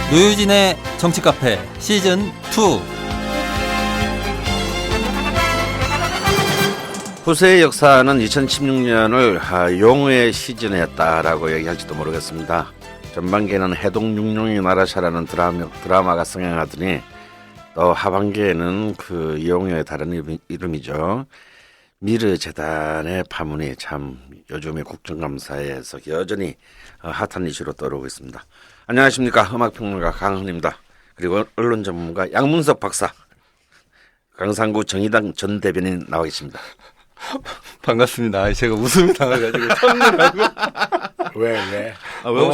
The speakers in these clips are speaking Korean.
노유진의 정치카페 시즌2. 후세의 역사는 2016년을 용의 시즌이었다라고 얘기할지도 모르겠습니다. 전반기에는 해동육룡이 나라샤라는 드라마가 성행하더니 또 하반기에는 그 용의 다른 이름이죠. 미르 재단의 파문이 참 요즘의 국정감사에서 여전히 핫한 이슈로 떠오르고 있습니다. 안녕하십니까. 음악평론가 강헌입니다. 그리고 언론 전문가 양문석 박사, 강상구 정의당 전 대변인 나와 계십니다. 반갑습니다. 제가 웃음이 나와가지고 참느라고. 왜?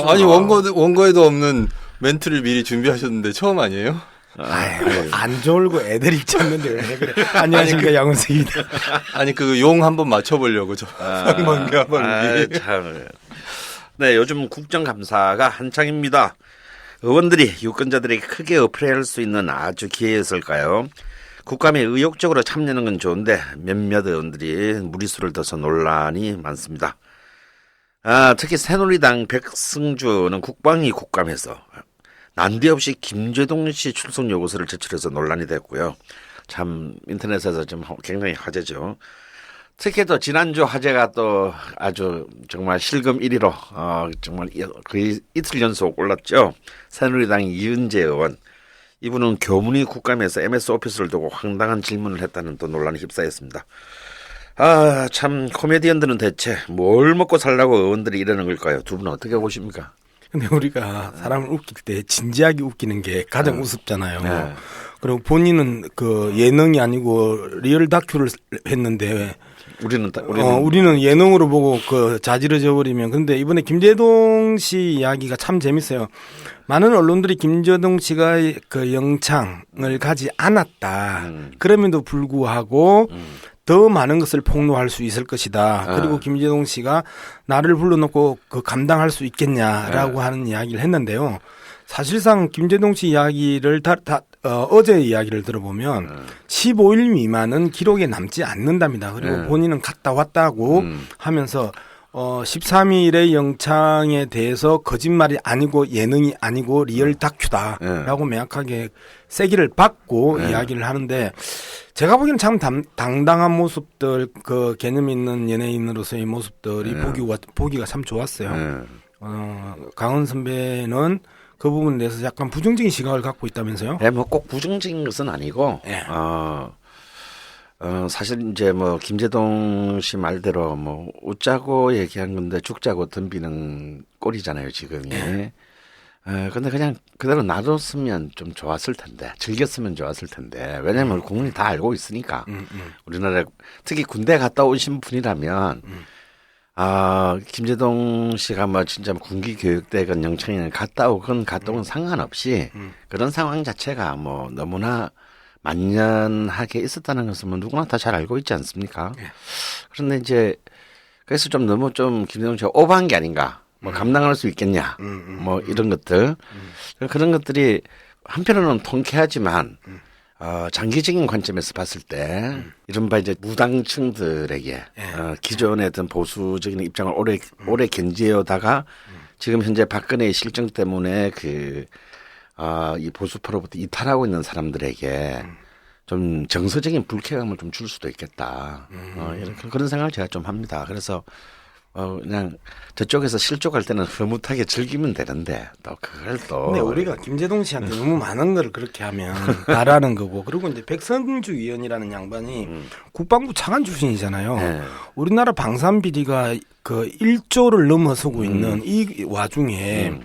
아니 원고에도 없는 멘트를 미리 준비하셨는데 처음 아니에요? 안 졸고 애들이 찾는데 왜 그래? 안녕하십니까, 양은석입니다. 아니 그 용 한번 맞춰보려고 저 상반기 하반기. 참. 네, 요즘 국정감사가 한창입니다. 의원들이 유권자들에게 크게 어필할 수 있는 아주 기회였을까요? 국감에 의욕적으로 참여하는 건 좋은데 몇몇 의원들이 무리수를 둬서 논란이 많습니다. 특히 새누리당 백승주는 국방위 국감에서 난데없이 김재동 씨 출석 요구서를 제출해서 논란이 됐고요. 참 인터넷에서 좀 굉장히 화제죠. 특히 또 지난주 화제가 또 아주 정말 실검 1위로 정말 거의 이틀 연속 올랐죠. 새누리당 이은재 의원. 이분은 교문위 국감에서 MS 오피스를 두고 황당한 질문을 했다는 또 논란에 휩싸였습니다. 참 코미디언들은 대체 뭘 먹고 살라고 의원들이 이러는 걸까요? 두 분은 어떻게 보십니까? 근데 우리가 사람을 웃길 때 진지하게 웃기는 게 가장 우습잖아요. 네. 그리고 본인은 그 예능이 아니고 리얼 다큐를 했는데 우리는 예능으로 보고 그 자지러져 버리면. 근데 이번에 김재동 씨 이야기가 참 재밌어요. 많은 언론들이 김재동 씨가 그 영창을 가지 않았다. 그럼에도 불구하고 더 많은 것을 폭로할 수 있을 것이다. 그리고 김재동 씨가 나를 불러놓고 그 감당할 수 있겠냐라고 하는 이야기를 했는데요. 사실상 김재동 씨 이야기를 어제 이야기를 들어보면 15일 미만은 기록에 남지 않는답니다. 그리고 본인은 갔다 왔다고 하면서 13일의 영창에 대해서 거짓말이 아니고 예능이 아니고 리얼 다큐다라고 명확하게 세기를 받고 이야기를 하는데, 제가 보기에는 참 당당한 모습들, 그 개념 있는 연예인으로서의 모습들이 보기가 참 좋았어요. 강은 선배는 그 부분에 대해서 약간 부정적인 시각을 갖고 있다면서요? 네, 뭐 꼭 부정적인 것은 아니고, 사실 이제 뭐 김재동 씨 말대로 뭐 웃자고 얘기한 건데 죽자고 덤비는 꼴이잖아요, 지금이. 근데 그냥 그대로 놔뒀으면 좀 좋았을 텐데, 즐겼으면 좋았을 텐데, 왜냐면 국민이 다 알고 있으니까. 우리나라 특히 군대 갔다 오신 분이라면, 김재동 씨가 뭐 진짜 군기 교육대건 영창에 갔다 오건 상관없이 그런 상황 자체가 뭐 너무나 만연하게 있었다는 것은 뭐 누구나 다 잘 알고 있지 않습니까? 그런데 이제 그래서 좀 너무 좀 김재동 씨가 오버한 게 아닌가, 뭐 감당할 수 있겠냐, 뭐 이런 것들, 그런 것들이 한편으로는 통쾌하지만 장기적인 관점에서 봤을 때 이른바 이제 무당층들에게 기존의 어떤 보수적인 입장을 오래 견지해오다가 지금 현재 박근혜의 실정 때문에 이 보수파로부터 이탈하고 있는 사람들에게 좀 정서적인 불쾌감을 좀 줄 수도 있겠다. 그런 생각을 제가 좀 합니다. 그래서 그냥 저쪽에서 실족할 때는 흐뭇하게 즐기면 되는데 또 그걸 또. 근데 우리가 김재동 씨한테 너무 많은 걸 그렇게 하면 나라는 거고, 그리고 이제 백성주 의원이라는 양반이 국방부 차관 출신이잖아요. 우리나라 방산 비리가 그 1조를 넘어서고 있는 이 와중에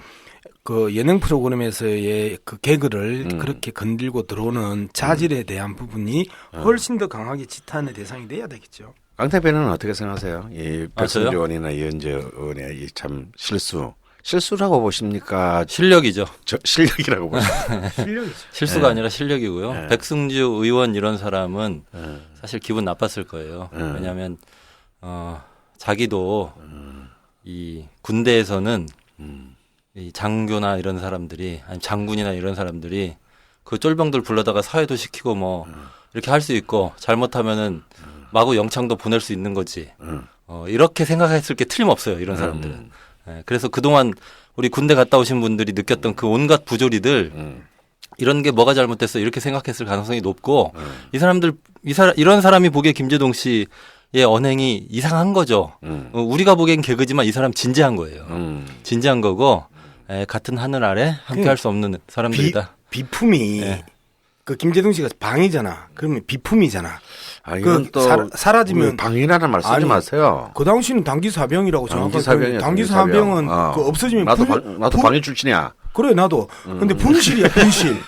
그 예능 프로그램에서의 그 개그를 그렇게 건들고 들어오는 자질에 대한 부분이 훨씬 더 강하게 지탄의 대상이 돼야 되겠죠. 강 대표는 어떻게 생각하세요? 이 백승주 의원이나 이은재 의원의 이 참 실수라고 보십니까? 실력이죠. 실력이라고 보십니까? 실력이죠. 실수가 아니라 실력이고요. 백승주 의원 이런 사람은 사실 기분 나빴을 거예요. 왜냐하면 자기도 이 군대에서는 이 장교나 이런 사람들이, 아니 장군이나 이런 사람들이 그 쫄병들 불러다가 사회도 시키고 뭐 이렇게 할 수 있고, 잘못하면은 마구 영창도 보낼 수 있는 거지. 이렇게 생각했을 게 틀림없어요, 이런 사람들은. 예, 그래서 그동안 우리 군대 갔다 오신 분들이 느꼈던 그 온갖 부조리들 이런 게 뭐가 잘못됐어 이렇게 생각했을 가능성이 높고 이 사람들 이런 사람이 보기에 김제동 씨의 언행이 이상한 거죠. 우리가 보기엔 개그지만 이 사람 진지한 거예요. 진지한 거고 같은 하늘 아래 함께 할 수 없는 사람들이다. 비품이 예. 그 김제동 씨가 방이잖아. 그러면 비품이잖아. 이건 그 또 사라지면 방이라는 말 쓰지 아니, 마세요. 그 당시는 단기사병이라고 단기사병이야. 단기사병은 그 없어지면 나도 방위 출신이야. 그래 나도. 근데 분실이야 분실.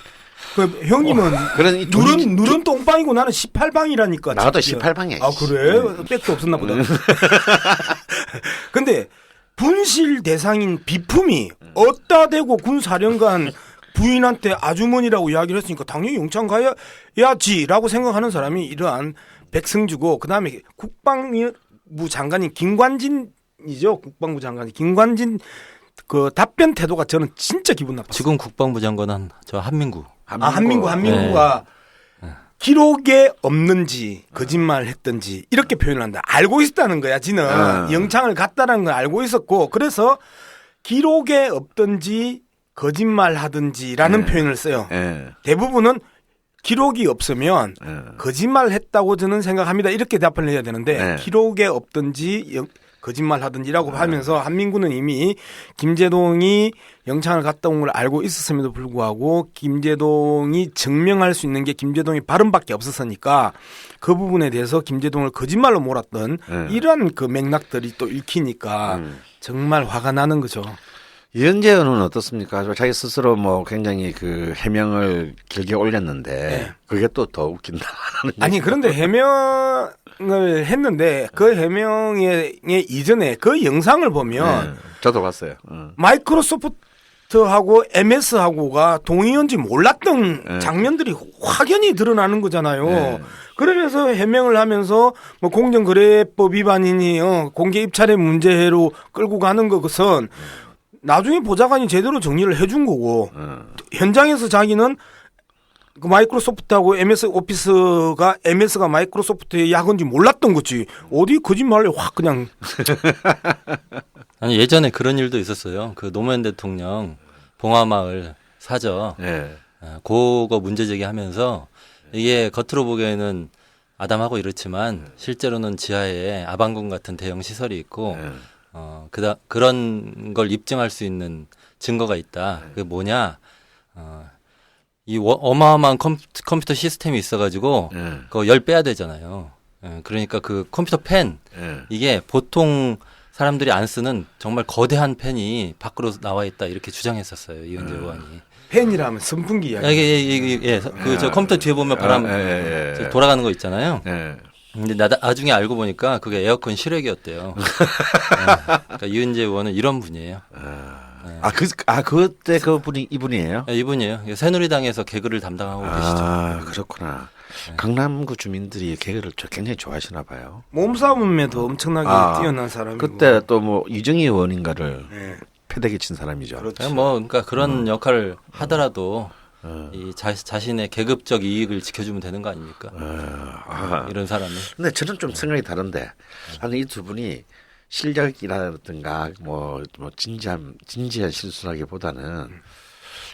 그 형님은 누른 똥방이고 나는 18방이라니까. 나도 18방이야. 아 그래? 백도 없었나 보다. 근데 분실 대상인 비품이 어디다 대고 군사령관 부인한테 아주머니라고 이야기를 했으니까 당연히 영창 가야지라고 생각하는 사람이 이러한 백승주고 그다음에 국방부 장관인 김관진이죠. 국방부 장관이 김관진 그 답변 태도가 저는 진짜 기분 나빴어요. 지금 국방부 장관은 저 한민구. 한민구가 기록에 없는지 거짓말 했던지 이렇게 표현을 한다. 알고 있었다는 거야. 지는 영창을 갔다는 걸 알고 있었고 그래서 기록에 없던지 거짓말 하든지라는 표현을 써요. 대부분은 기록이 없으면 거짓말 했다고 저는 생각합니다. 이렇게 답을 해야 되는데 기록에 없든지 거짓말 하든지라고 하면서 한민구는 이미 김제동이 영창을 갔다 온 걸 알고 있었음에도 불구하고 김제동이 증명할 수 있는 게 김제동이 발언밖에 없었으니까 그 부분에 대해서 김제동을 거짓말로 몰았던 이러한 그 맥락들이 또 읽히니까 정말 화가 나는 거죠. 이현재 의원은 어떻습니까? 자기 스스로 뭐 굉장히 그 해명을 길게 올렸는데 그게 또 더 웃긴다. 아니 그런데 해명을 했는데 그 해명에 이전에 그 영상을 보면 저도 봤어요. 마이크로소프트하고 MS하고가 동의인지 몰랐던 장면들이 확연히 드러나는 거잖아요. 그러면서 해명을 하면서 뭐 공정거래법 위반이니 공개 입찰의 문제로 끌고 가는 것은 나중에 보좌관이 제대로 정리를 해준 거고 현장에서 자기는 그 마이크로소프트하고 MS 오피스가 MS가 마이크로소프트의 약인지 몰랐던 거지. 어디 거짓말을 확 그냥. 아니 예전에 그런 일도 있었어요. 그 노무현 대통령 봉화마을 사저 그거 문제 제기하면서 이게 겉으로 보기에는 아담하고 이렇지만 실제로는 지하에 아방궁 같은 대형 시설이 있고 그런 걸 입증할 수 있는 증거가 있다. 그게 뭐냐? 이 어마어마한 컴퓨터 시스템이 있어가지고 그거 열 빼야 되잖아요. 그러니까 그 컴퓨터 펜 이게 보통 사람들이 안 쓰는 정말 거대한 펜이 밖으로 나와 있다 이렇게 주장했었어요. 이현재 의원이. 펜이라면 선풍기 이야기. 저 컴퓨터 뒤에 보면 바람 돌아가는 거 있잖아요. 근데 나중에 알고 보니까 그게 에어컨 실외기였대요. 그러니까 이은재 의원은 이런 분이에요. 그때 그분이 이분이에요? 네, 이분이에요. 새누리당에서 개그를 담당하고 계시죠. 그렇구나. 강남구 주민들이 개그를 굉장히 좋아하시나 봐요. 몸싸움에도 엄청나게 뛰어난 사람이고. 그때 또 뭐 이정희 의원인가를 패대기 친 사람이죠. 그렇죠. 그러니까 그런 역할을 하더라도 이 자신의 계급적 이익을 지켜주면 되는 거 아닙니까? 이런 사람이. 근데 저는 좀 생각이 다른데, 나는 이 두 분이 실력이라든가 뭐 진지한 실수라기보다는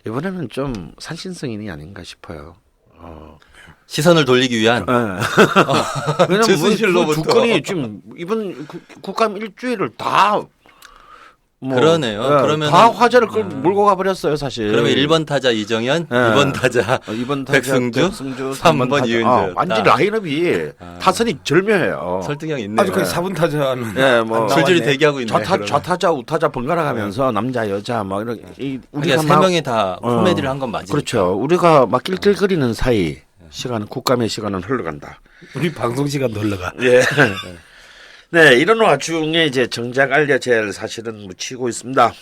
이번에는 좀 산신성인이 아닌가 싶어요. 시선을 돌리기 위한. 왜냐면 두 건이 지금 이번 국감 일주일을 다. 그러네요. 그러면 다 화제를 몰고 가버렸어요, 사실. 그러면 1번 타자 이정현, 2번 타자 백승주, 3번 이은재. 완전 라인업이 타선이 절묘해요. 설득력 있네요. 아직까지 4분 타자는 줄줄이 대기하고 있네요. 좌타자, 우타자 번갈아 가면서 남자, 여자 막 이렇게 우리가 세 명이 다 코미디를 한 건 맞으니까. 그렇죠. 우리가 막 낄낄거리는 사이 국감의 시간은 흘러간다. 우리 방송 시간도 흘러가. 예. 네, 이런 와중에 이제 정작 알려져야 할 사실은 묻히고 있습니다.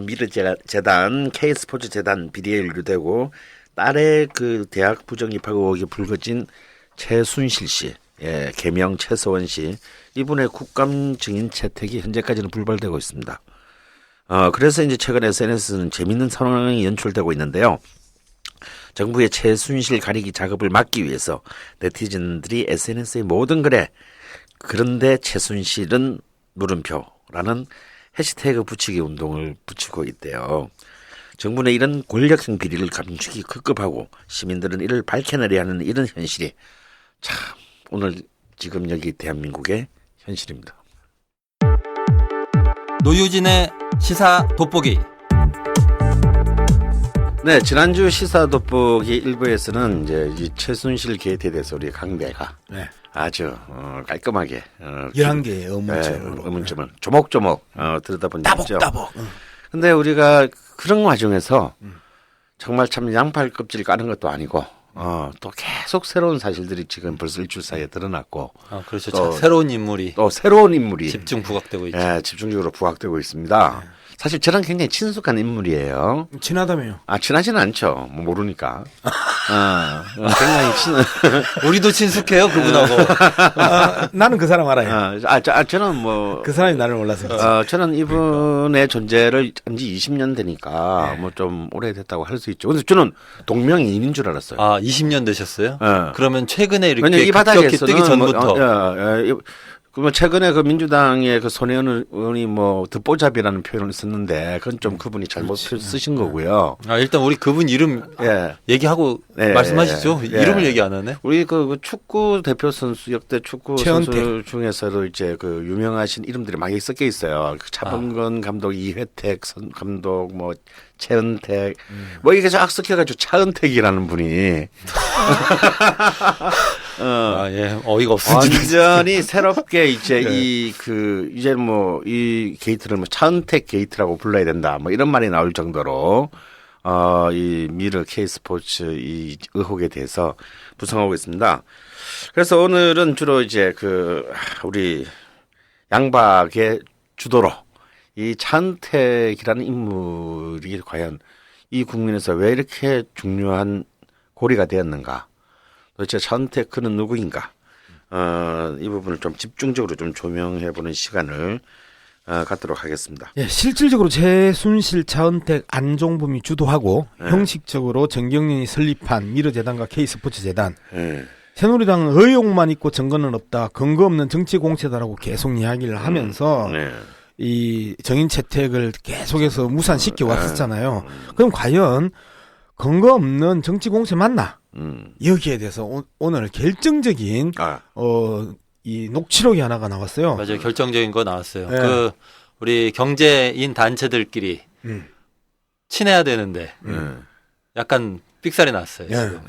미르재단, K스포츠재단 비리에 연루되고 딸의 그 대학 부정입학 의혹이 불거진 최순실 씨, 개명 최서원 씨, 이분의 국감 증인 채택이 현재까지는 불발되고 있습니다. 그래서 이제 최근 SNS는 재밌는 상황이 연출되고 있는데요. 정부의 최순실 가리기 작업을 막기 위해서 네티즌들이 SNS의 모든 글에 그런데 최순실은 물음표라는 해시태그 붙이기 운동을 붙이고 있대요. 정부는 이런 권력형 비리를 감추기 급급하고 시민들은 이를 밝혀내려야 하는 이런 현실이 참 오늘 지금 여기 대한민국의 현실입니다. 노유진의 시사 돋보기. 네, 지난주 시사 돋보기 1부에서는 이제 이 최순실 게이트에 대해서 우리 강대가 아주 깔끔하게 11개의 의문점으로 의문점을 조목조목 들여다본 적이 있죠. 따복. 근데 우리가 그런 와중에서 정말 참 양팔 껍질 까는 것도 아니고 또 계속 새로운 사실들이 지금 벌써 일주일 사이에 드러났고 그렇죠. 또 새로운 인물이 또 새로운 인물이 집중 부각되고 있죠. 예, 집중적으로 부각되고 있습니다. 사실 저랑 굉장히 친숙한 인물이에요. 친하다며요. 친하지는 않죠. 뭐 모르니까. 굉장히 우리도 친숙해요 그분하고. 나는 그 사람 알아요. 저는 뭐 그 사람이 나를 몰라서. 저는 이분의 존재를 한지 20년 되니까 뭐 좀 오래됐다고 할 수 있죠. 근데 저는 동명이인인 줄 알았어요. 20년 되셨어요? 그러면 최근에 이렇게 왜냐면 이 바닥에서는 뜨기 전부터. 그러면 최근에 그 민주당의 그 손혜원 의원이 뭐 듣보잡이라는 표현을 썼는데 그건 좀 그분이 잘못 쓰신 거고요. 일단 우리 그분 이름 얘기하고 말씀하시죠. 이름을 얘기 안 하네. 우리 그 축구 대표 선수 역대 축구 최은택. 선수 중에서도 이제 그 유명하신 이름들이 많이 섞여 있어요. 그 차범근 감독, 이회택 감독, 뭐 최은택, 뭐 이게 쫙 섞여가지고 차은택이라는 분이 어이가 없습니다. 완전히 새롭게 이제 이제 뭐 이 게이트를 뭐 차은택 게이트라고 불러야 된다. 뭐 이런 말이 나올 정도로 이 미르 K스포츠 이 의혹에 대해서 부상하고 있습니다. 그래서 오늘은 주로 이제 우리 양박의 주도로 이 차은택이라는 인물이 과연 이 국민에서 왜 이렇게 중요한 고리가 되었는가? 도대체 차은택은 누구인가? 이 부분을 좀 집중적으로 좀 조명해보는 시간을 갖도록 하겠습니다. 예, 실질적으로 최순실, 차은택, 안종범이 주도하고 형식적으로 정경련이 설립한 미르재단과 K스포츠재단. 새누리당은 의혹만 있고 증거는 없다. 근거 없는 정치 공세다라고 계속 이야기를 하면서 이 정인 채택을 계속해서 무산시켜 왔었잖아요. 그럼 과연 근거 없는 정치 공세 맞나? 여기에 대해서 오늘 결정적인 이 녹취록이 하나가 나왔어요. 맞아요. 결정적인 거 나왔어요. 우리 경제인 단체들끼리 친해야 되는데 약간 삑살이 났어요. 지금.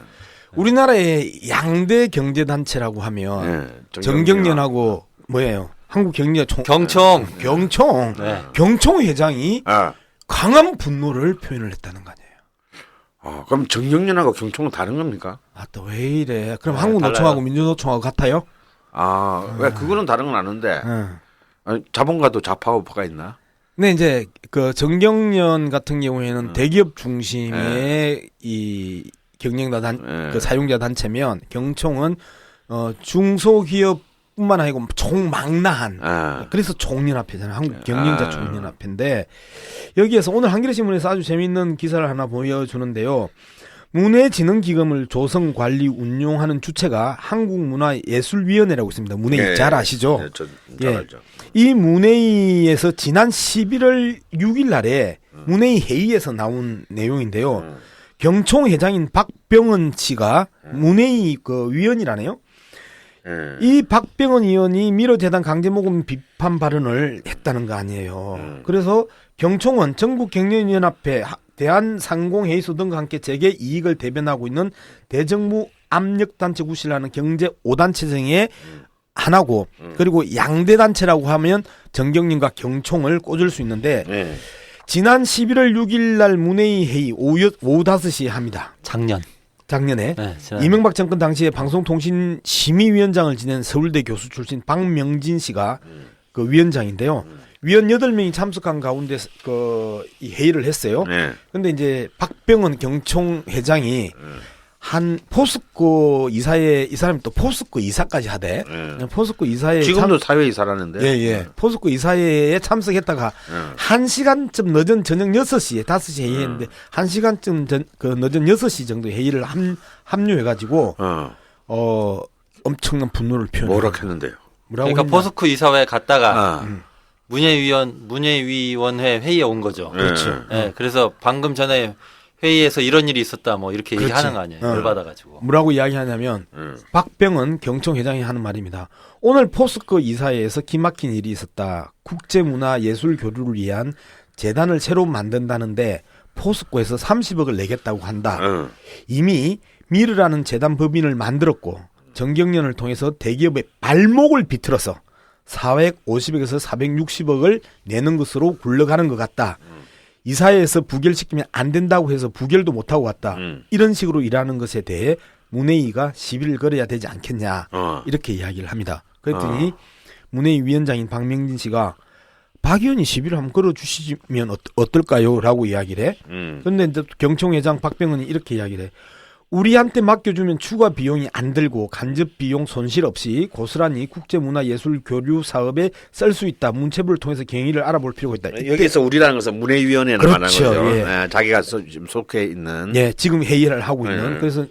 우리나라의 양대 경제 단체라고 하면 정경련하고 뭐예요? 경총. 경총 회장이 강한 분노를 표현을 했다는 거 아니에요. 그럼 정경련하고 경총은 다른 겁니까? 또 왜 이래? 그럼 한국노총하고 민주노총하고 같아요? 왜 그거는 다른 건 아는데 자본가도 좌파우파가 있나? 근데 이제 그 정경련 같은 경우에는 대기업 중심의 이 경영자 그 사용자 단체면 경총은 중소기업뿐만 아니고 총망라한 그래서 총연합회잖아요. 한국 경영자 총연합회인데 여기에서 오늘 한겨레신문에서 아주 재미있는 기사를 하나 보여주는데요. 문화진흥기금을 조성관리 운용하는 주체가 한국문화예술위원회라고 있습니다. 문예위 잘 아시죠? 잘 알죠. 이 문예위에서 지난 11월 6일 날에 문예위 회의에서 나온 내용인데요. 경총 회장인 박병은 씨가 문예위 그 위원이라네요. 이 박병은 의원이 미르재단 강제모금 비판 발언을 했다는 거 아니에요. 그래서 경총은 전국경영연합회, 대한상공회의소 등과 함께 재계 이익을 대변하고 있는 대정부 압력단체 구실하는 경제 5단체 중에 하나고 그리고 양대단체라고 하면 정경련과 경총을 꽂을 수 있는데 지난 11월 6일 날 문회의 회의 오후 5시 합니다. 작년에 이명박 정권 당시에 방송통신심의위원장을 지낸 서울대 교수 출신 박명진 씨가 그 위원장인데요. 위원 8명이 참석한 가운데 이 회의를 했어요. 근데 이제 박병은 경총 회장이 한 포스코 이사회, 이 사람이 또 포스코 이사까지 하대. 포스코 이사회 지금도 사회 이사라는데. 포스코 이사회에 참석했다가 1시간쯤 늦은 저녁 6시에 5시에 회의했는데 1시간쯤 늦은 6시 정도 회의를 합류해 가지고 엄청난 분노를 표현했어요. 뭐라 했는데요? 그러니까 포스코 이사회 갔다가 문예위원회 회의에 온 거죠. 그렇죠. 네, 그래서 방금 전에 회의에서 이런 일이 있었다 뭐 이렇게 그렇지. 얘기하는 거 아니에요. 열받아가지고. 뭐라고 이야기하냐면 박병은 경총 회장이 하는 말입니다. 오늘 포스코 이사회에서 기막힌 일이 있었다. 국제문화예술교류를 위한 재단을 새로 만든다는데 포스코에서 30억을 내겠다고 한다. 이미 미르라는 재단 법인을 만들었고 정경련을 통해서 대기업의 발목을 비틀어서 450억에서 460억을 내는 것으로 굴러가는 것 같다. 이사회에서 부결시키면 안 된다고 해서 부결도 못하고 왔다. 이런 식으로 일하는 것에 대해 문회위가 시비를 걸어야 되지 않겠냐. 이렇게 이야기를 합니다. 그랬더니 문회위 위원장인 박명진 씨가 박 의원이 시비를 한번 걸어주시면 어떨까요? 라고 이야기를 해. 그런데 이제 경총회장 박병은이 이렇게 이야기를 해. 우리한테 맡겨주면 추가 비용이 안 들고 간접 비용 손실 없이 고스란히 국제문화예술교류 사업에 쓸 수 있다. 문체부를 통해서 경위를 알아볼 필요가 있다. 여기서 우리라는 것은 문예위원회를 말하는 그렇죠. 거죠. 예. 네, 자기가 지금 속해 있는. 예, 지금 회의를 하고 있는. 그래서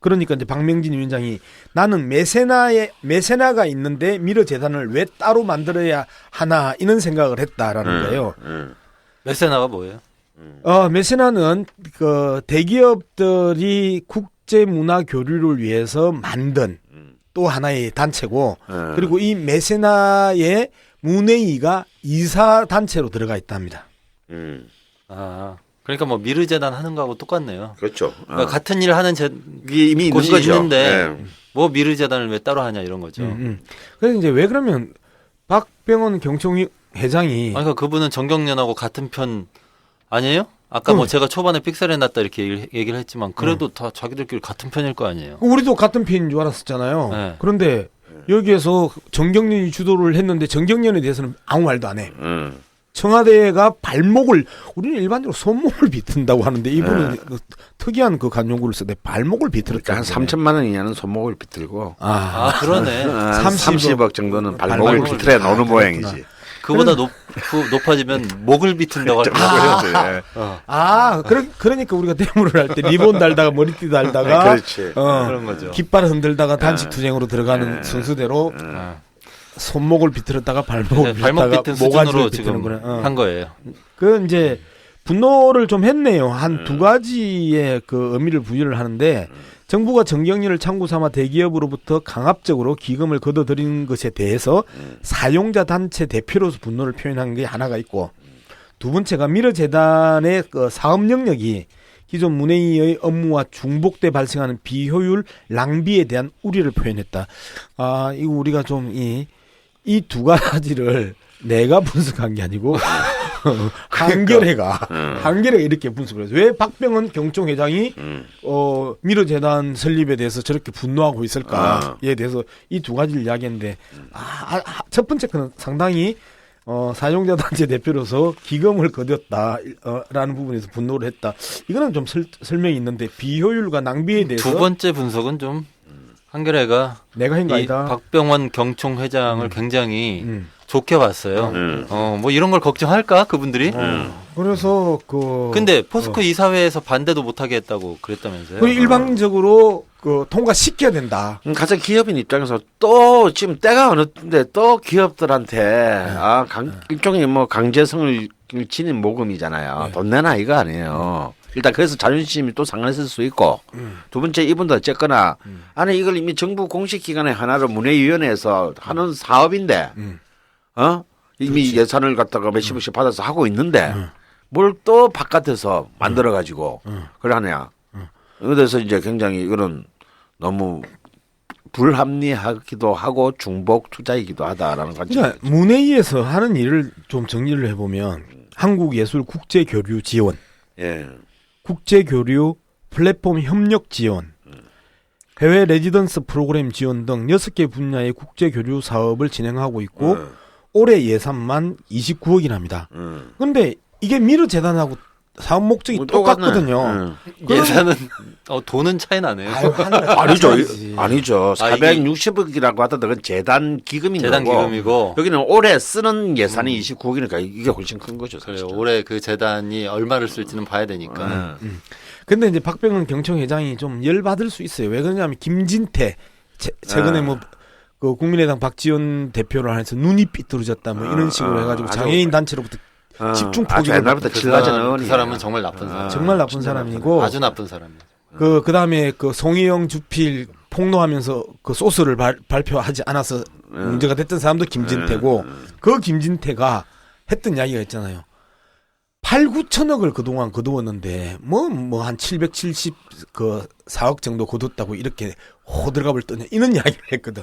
그러니까 이제 박명진 위원장이 나는 메세나가 있는데 미르 재단을 왜 따로 만들어야 하나 이런 생각을 했다라는 거예요. 메세나가 뭐예요? 메세나는 그 대기업들이 국제 문화 교류를 위해서 만든 또 하나의 단체고 그리고 이 메세나의 문회위가 이사 단체로 들어가 있답니다. 아, 그러니까 뭐 미르재단 하는 거하고 똑같네요. 그렇죠. 그러니까 같은 일을 하는 이게 이미 곳이 있는 거죠. 있는데 뭐 미르재단을 왜 따로 하냐 이런 거죠. 그래서 이제 왜 그러면 박병원 경총 회장이 그러니까 그분은 정경련하고 같은 편 아니에요? 아까 뭐 제가 초반에 픽셀해 놨다 이렇게 얘기를 했지만 그래도 다 자기들끼리 같은 편일 거 아니에요. 우리도 같은 편인 줄 알았었잖아요. 네. 그런데 여기에서 정경련이 주도를 했는데 정경련에 대해서는 아무 말도 안 해. 청와대가 발목을 우리는 일반적으로 손목을 비튼다고 하는데 이분은 그 특이한 그 간용구를 쓰되 발목을 비틀었다. 한 3천만 원 이하는 손목을 비틀고 그러네. 30억 정도는 발목을 비틀어 놓는 모양이지. 그보다 높아지면 목을 비튼다고 하더라고요. 그러니까 우리가 대물을 할 때 리본 달다가 머리띠 달다가 그렇지. 그런 거죠. 깃발 흔들다가 단식 투쟁으로 들어가는 순서대로 손목을 비틀었다가 발목을 발목 비틀다가 비튼 수준으로 지금 한 거예요. 그 이제 분노를 좀 했네요. 한 두 가지의 그 의미를 부여를 하는데 정부가 정경련을 창구 삼아 대기업으로부터 강압적으로 기금을 걷어들인 것에 대해서 사용자 단체 대표로서 분노를 표현한 게 하나가 있고 두 번째가 미르재단의 그 사업 영역이 기존 문회위의 업무와 중복돼 발생하는 비효율 낭비에 대한 우려를 표현했다. 이거 우리가 좀 이 두 가지를 내가 분석한 게 아니고 한겨레가 이렇게 분석을 해서 왜 박병원 경총 회장이 미르재단 설립에 대해서 저렇게 분노하고 있을까에 대해서 이 두 가지를 이야기했는데 첫 번째 거는 상당히 사용자 단체 대표로서 기금을 거뒀다라는 부분에서 분노를 했다. 이거는 좀 설명이 있는데 비효율과 낭비에 대해서 두 번째 분석은 좀 한겨레가 내가 한 거 아니다. 박병원 경총 회장을 굉장히 좋게 봤어요. 뭐 이런 걸 걱정할까 그분들이? 그래서 근데 포스코 이사회에서 반대도 못하게 했다고 그랬다면서요? 일방적으로 통과시켜야 된다. 가장 기업인 입장에서 또 지금 때가 어느인데 또 기업들한테 일종의 뭐 강제성을 지닌 모금이잖아요. 돈 내놔 이거 아니에요. 일단 그래서 자존심이 또 상했을 수 있고 두 번째 이분도 어쨌거나 아니 이걸 이미 정부 공식 기관의 하나로 문예위원회에서 하는 사업인데 이미 그렇지. 예산을 갖다가 몇십억씩 받아서 하고 있는데 뭘 또 바깥에서 만들어 가지고 그래 하냐. 그래서 이제 굉장히 이거는 너무 불합리하기도 하고 중복 투자이기도 하다라는 관점. 그러니까 문회위에서 하는 일을 좀 정리를 해보면 한국예술국제교류 지원, 국제교류 플랫폼 협력 지원, 해외 레지던스 프로그램 지원 등 6개 분야의 국제교류 사업을 진행하고 있고 올해 예산만 29억이랍니다. 그런데 이게 미르재단하고 사업 목적이 똑같거든요. 예산은 돈은 차이 나네요. 아니죠. 460억이라고 하던 그건 재단 기금인 재단 거고. 기금이고 여기는 올해 쓰는 예산이 29억이니까 이게 훨씬 큰 거죠. 그래요. 올해 그 재단이 얼마를 쓸지는 봐야 되니까. 근데 이제 박병원 경총 회장이 좀 열받을 수 있어요. 왜 그러냐면 김진태 최근에 그 국민의당 박지원 대표를 해서 눈이 삐뚤어졌다 뭐 이런 식으로 해가지고 장애인 단체로부터 집중 포기를 옛날부터 칠라전 그 사람은 정말 나쁜 사람. 정말 나쁜 사람이고 아주 나쁜 사람이에요. 그다음에 그 송희영 주필 폭로하면서 그 소스를 발표하지 않아서 문제가 됐던 사람도 김진태고 그 김진태가 했던 이야기가 있잖아요. 8, 9천억을 그동안 거두었는데 뭐 한 774억 정도 거뒀다고 이렇게 호들갑을 떠냐 이런 이야기를 했거든.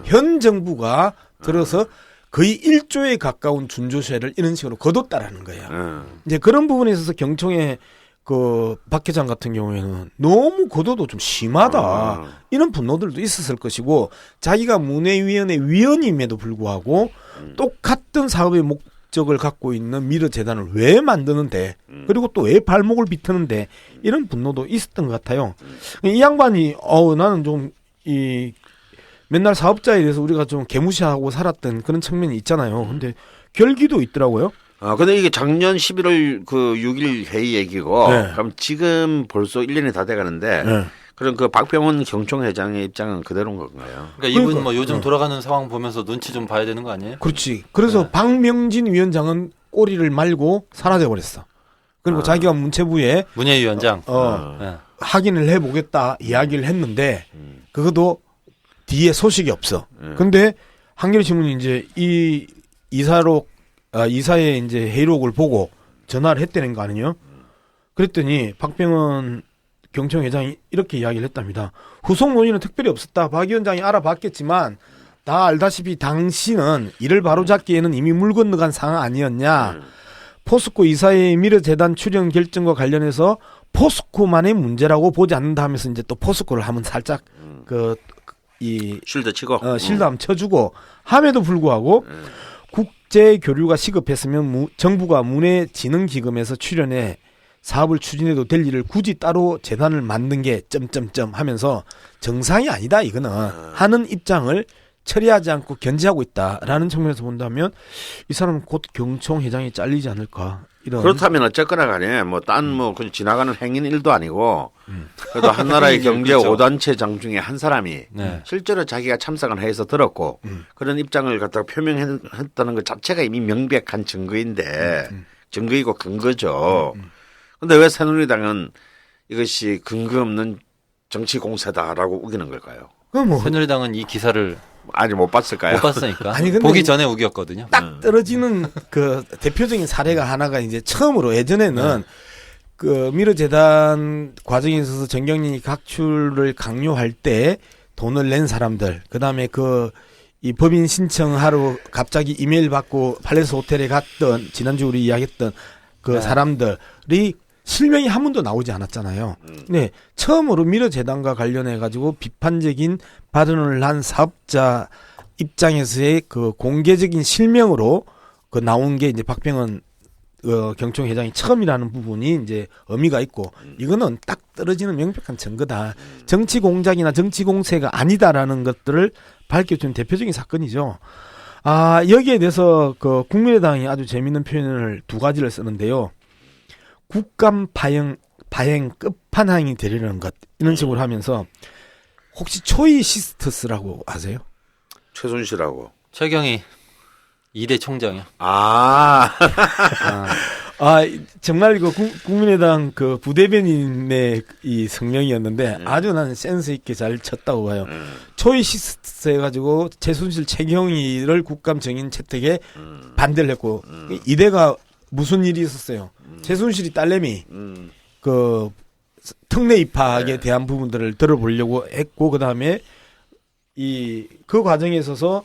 현 정부가 들어서 거의 1조에 가까운 준조세를 이런 식으로 거뒀다라는 거예요. 이제 그런 부분에 있어서 경총의 그 박 회장 같은 경우에는 너무 거둬도 좀 심하다 이런 분노들도 있었을 것이고 자기가 문해위원회 위원임에도 불구하고 똑같은 사업의 목적을 갖고 있는 미르재단을 왜 만드는데 그리고 또 왜 발목을 비트는데 이런 분노도 있었던 것 같아요. 이 양반이 나는 좀 이 맨날 사업자에 대해서 우리가 좀 개무시하고 살았던 그런 측면이 있잖아요. 근데 결기도 있더라고요. 근데 이게 작년 11월 그 6일 회의 얘기고, 네. 그럼 지금 벌써 1년이 다 돼가는데, 네. 그럼 그 박병원 경총 회장의 입장은 그대로인 건가요? 그러니까 이분 뭐 요즘 돌아가는 상황 보면서 눈치 좀 봐야 되는 거 아니에요? 그렇지. 그래서 박명진 위원장은 꼬리를 말고 사라져 버렸어. 그리고 자기가 문체부에 문예위원장. 네. 확인을 해보겠다 이야기를 했는데 그것도 뒤에 소식이 없어. 근데 한겨레신문이 이제 이 이사의 이제 회의록을 보고 전화를 했다는 거 아니에요? 그랬더니 박병원 경총 회장이 이렇게 이야기를 했답니다. 후속 논의는 특별히 없었다. 박 위원장이 알아봤겠지만 다 알다시피 당신은 이를 바로잡기에는 이미 물 건너간 상황 아니었냐. 포스코 이사의 미르재단 출연 결정과 관련해서 포스코만의 문제라고 보지 않는다 하면서 이제 또 포스코를 한번 살짝 쉴드 치고 실드 한번 쳐주고 함에도 불구하고 국제 교류가 시급했으면 정부가 문해진흥기금에서 출연해 사업을 추진해도 될 일을 굳이 따로 재단을 만든 게 점점점 하면서 정상이 아니다 이거는 하는 입장을 처리하지 않고 견지하고 있다라는 측면에서 본다면 이 사람은 곧 경총 회장이 잘리지 않을까 이런. 그렇다면 어쨌거나 간에 뭐 그냥 지나가는 행인 일도 아니고 그래도 한 나라의 경제 그렇죠. 5단체장 중에 한 사람이 네. 실제로 자기가 참석을 해서 들었고 그런 입장을 갖다가 표명했다는 것 자체가 이미 명백한 증거인데 증거이고 근거죠. 근데 왜 새누리당은 이것이 근거 없는 정치 공세다라고 우기는 걸까요? 새누리당은 이 기사를 아직 못 봤을까요? 못 봤으니까. 아니, 근데 보기 전에 우겼거든요. 딱 떨어지는 그 대표적인 사례가 하나가 이제 처음으로 예전에는 그 미르재단 과정에 있어서 정경련이 각출을 강요할 때 돈을 낸 사람들, 그다음에 이 법인 신청하러 갑자기 이메일 받고 팔레스 호텔에 갔던 지난주 우리 이야기했던 그 사람들이 실명이 한 번도 나오지 않았잖아요. 네, 처음으로 미르재단과 관련해 가지고 비판적인 발언을 한 사업자 입장에서의 그 공개적인 실명으로 그 나온 게 이제 박병원 경총 회장이 처음이라는 부분이 이제 의미가 있고 이거는 딱 떨어지는 명백한 증거다. 정치 공작이나 정치 공세가 아니다라는 것들을 밝혀준 대표적인 사건이죠. 여기에 대해서 그 국민의당이 아주 재미있는 표현을 두 가지를 쓰는데요. 국감 파행 끝판왕이 되려는 것 이런 식으로 하면서 혹시 초이시스터스라고 아세요? 최순실하고 최경희 2대 총장이요. 정말 이거 국민의당 그 부대변인의 이 성명이었는데 아주 나는 센스 있게 잘 쳤다고 봐요. 초이시스터 해가지고 최순실 최경희를 국감 정인 채택에 반대를 했고 이대가 무슨 일이 있었어요? 최순실이 딸내미 그 특례 입학에 대한 부분들을 들어보려고 했고 그다음에 그 과정에 있어서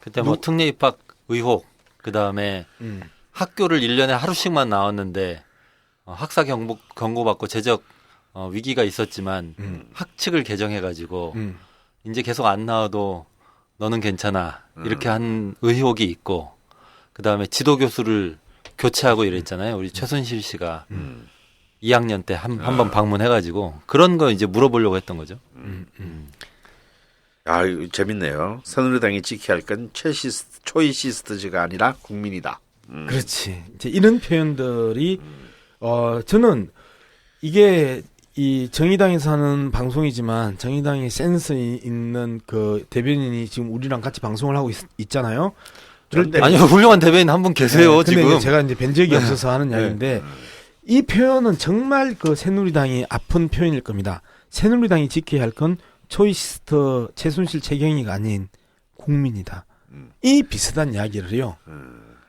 그때 뭐 특례 입학 의혹 그다음에 학교를 1년에 하루씩만 나왔는데 학사 경고받고 재적 위기가 있었지만 학칙을 개정해가지고 이제 계속 안 나와도 너는 괜찮아 이렇게 한 의혹이 있고 그다음에 지도교수를 교체하고 이랬잖아요. 우리 최순실 씨가 2학년 때 한 번 방문해가지고 그런 거 이제 물어보려고 했던 거죠. 이거 재밌네요. 새누리당이 지켜야 할 건 초이시스트즈가 아니라 국민이다. 그렇지. 이제 이런 표현들이 저는 이게 이 정의당에서 하는 방송이지만 정의당의 센스 있는 그 대변인이 지금 우리랑 같이 방송을 하고 있잖아요. 아니요, 훌륭한 대변인 한 분 계세요. 근데 지금 이제 제가 이제 뵌 적이 없어서 하는 이야기인데 이 표현은 정말 그 새누리당이 아픈 표현일 겁니다. 새누리당이 지켜야 할 건 초이스터 최순실 최경희가 아닌 국민이다. 이 비슷한 이야기를요.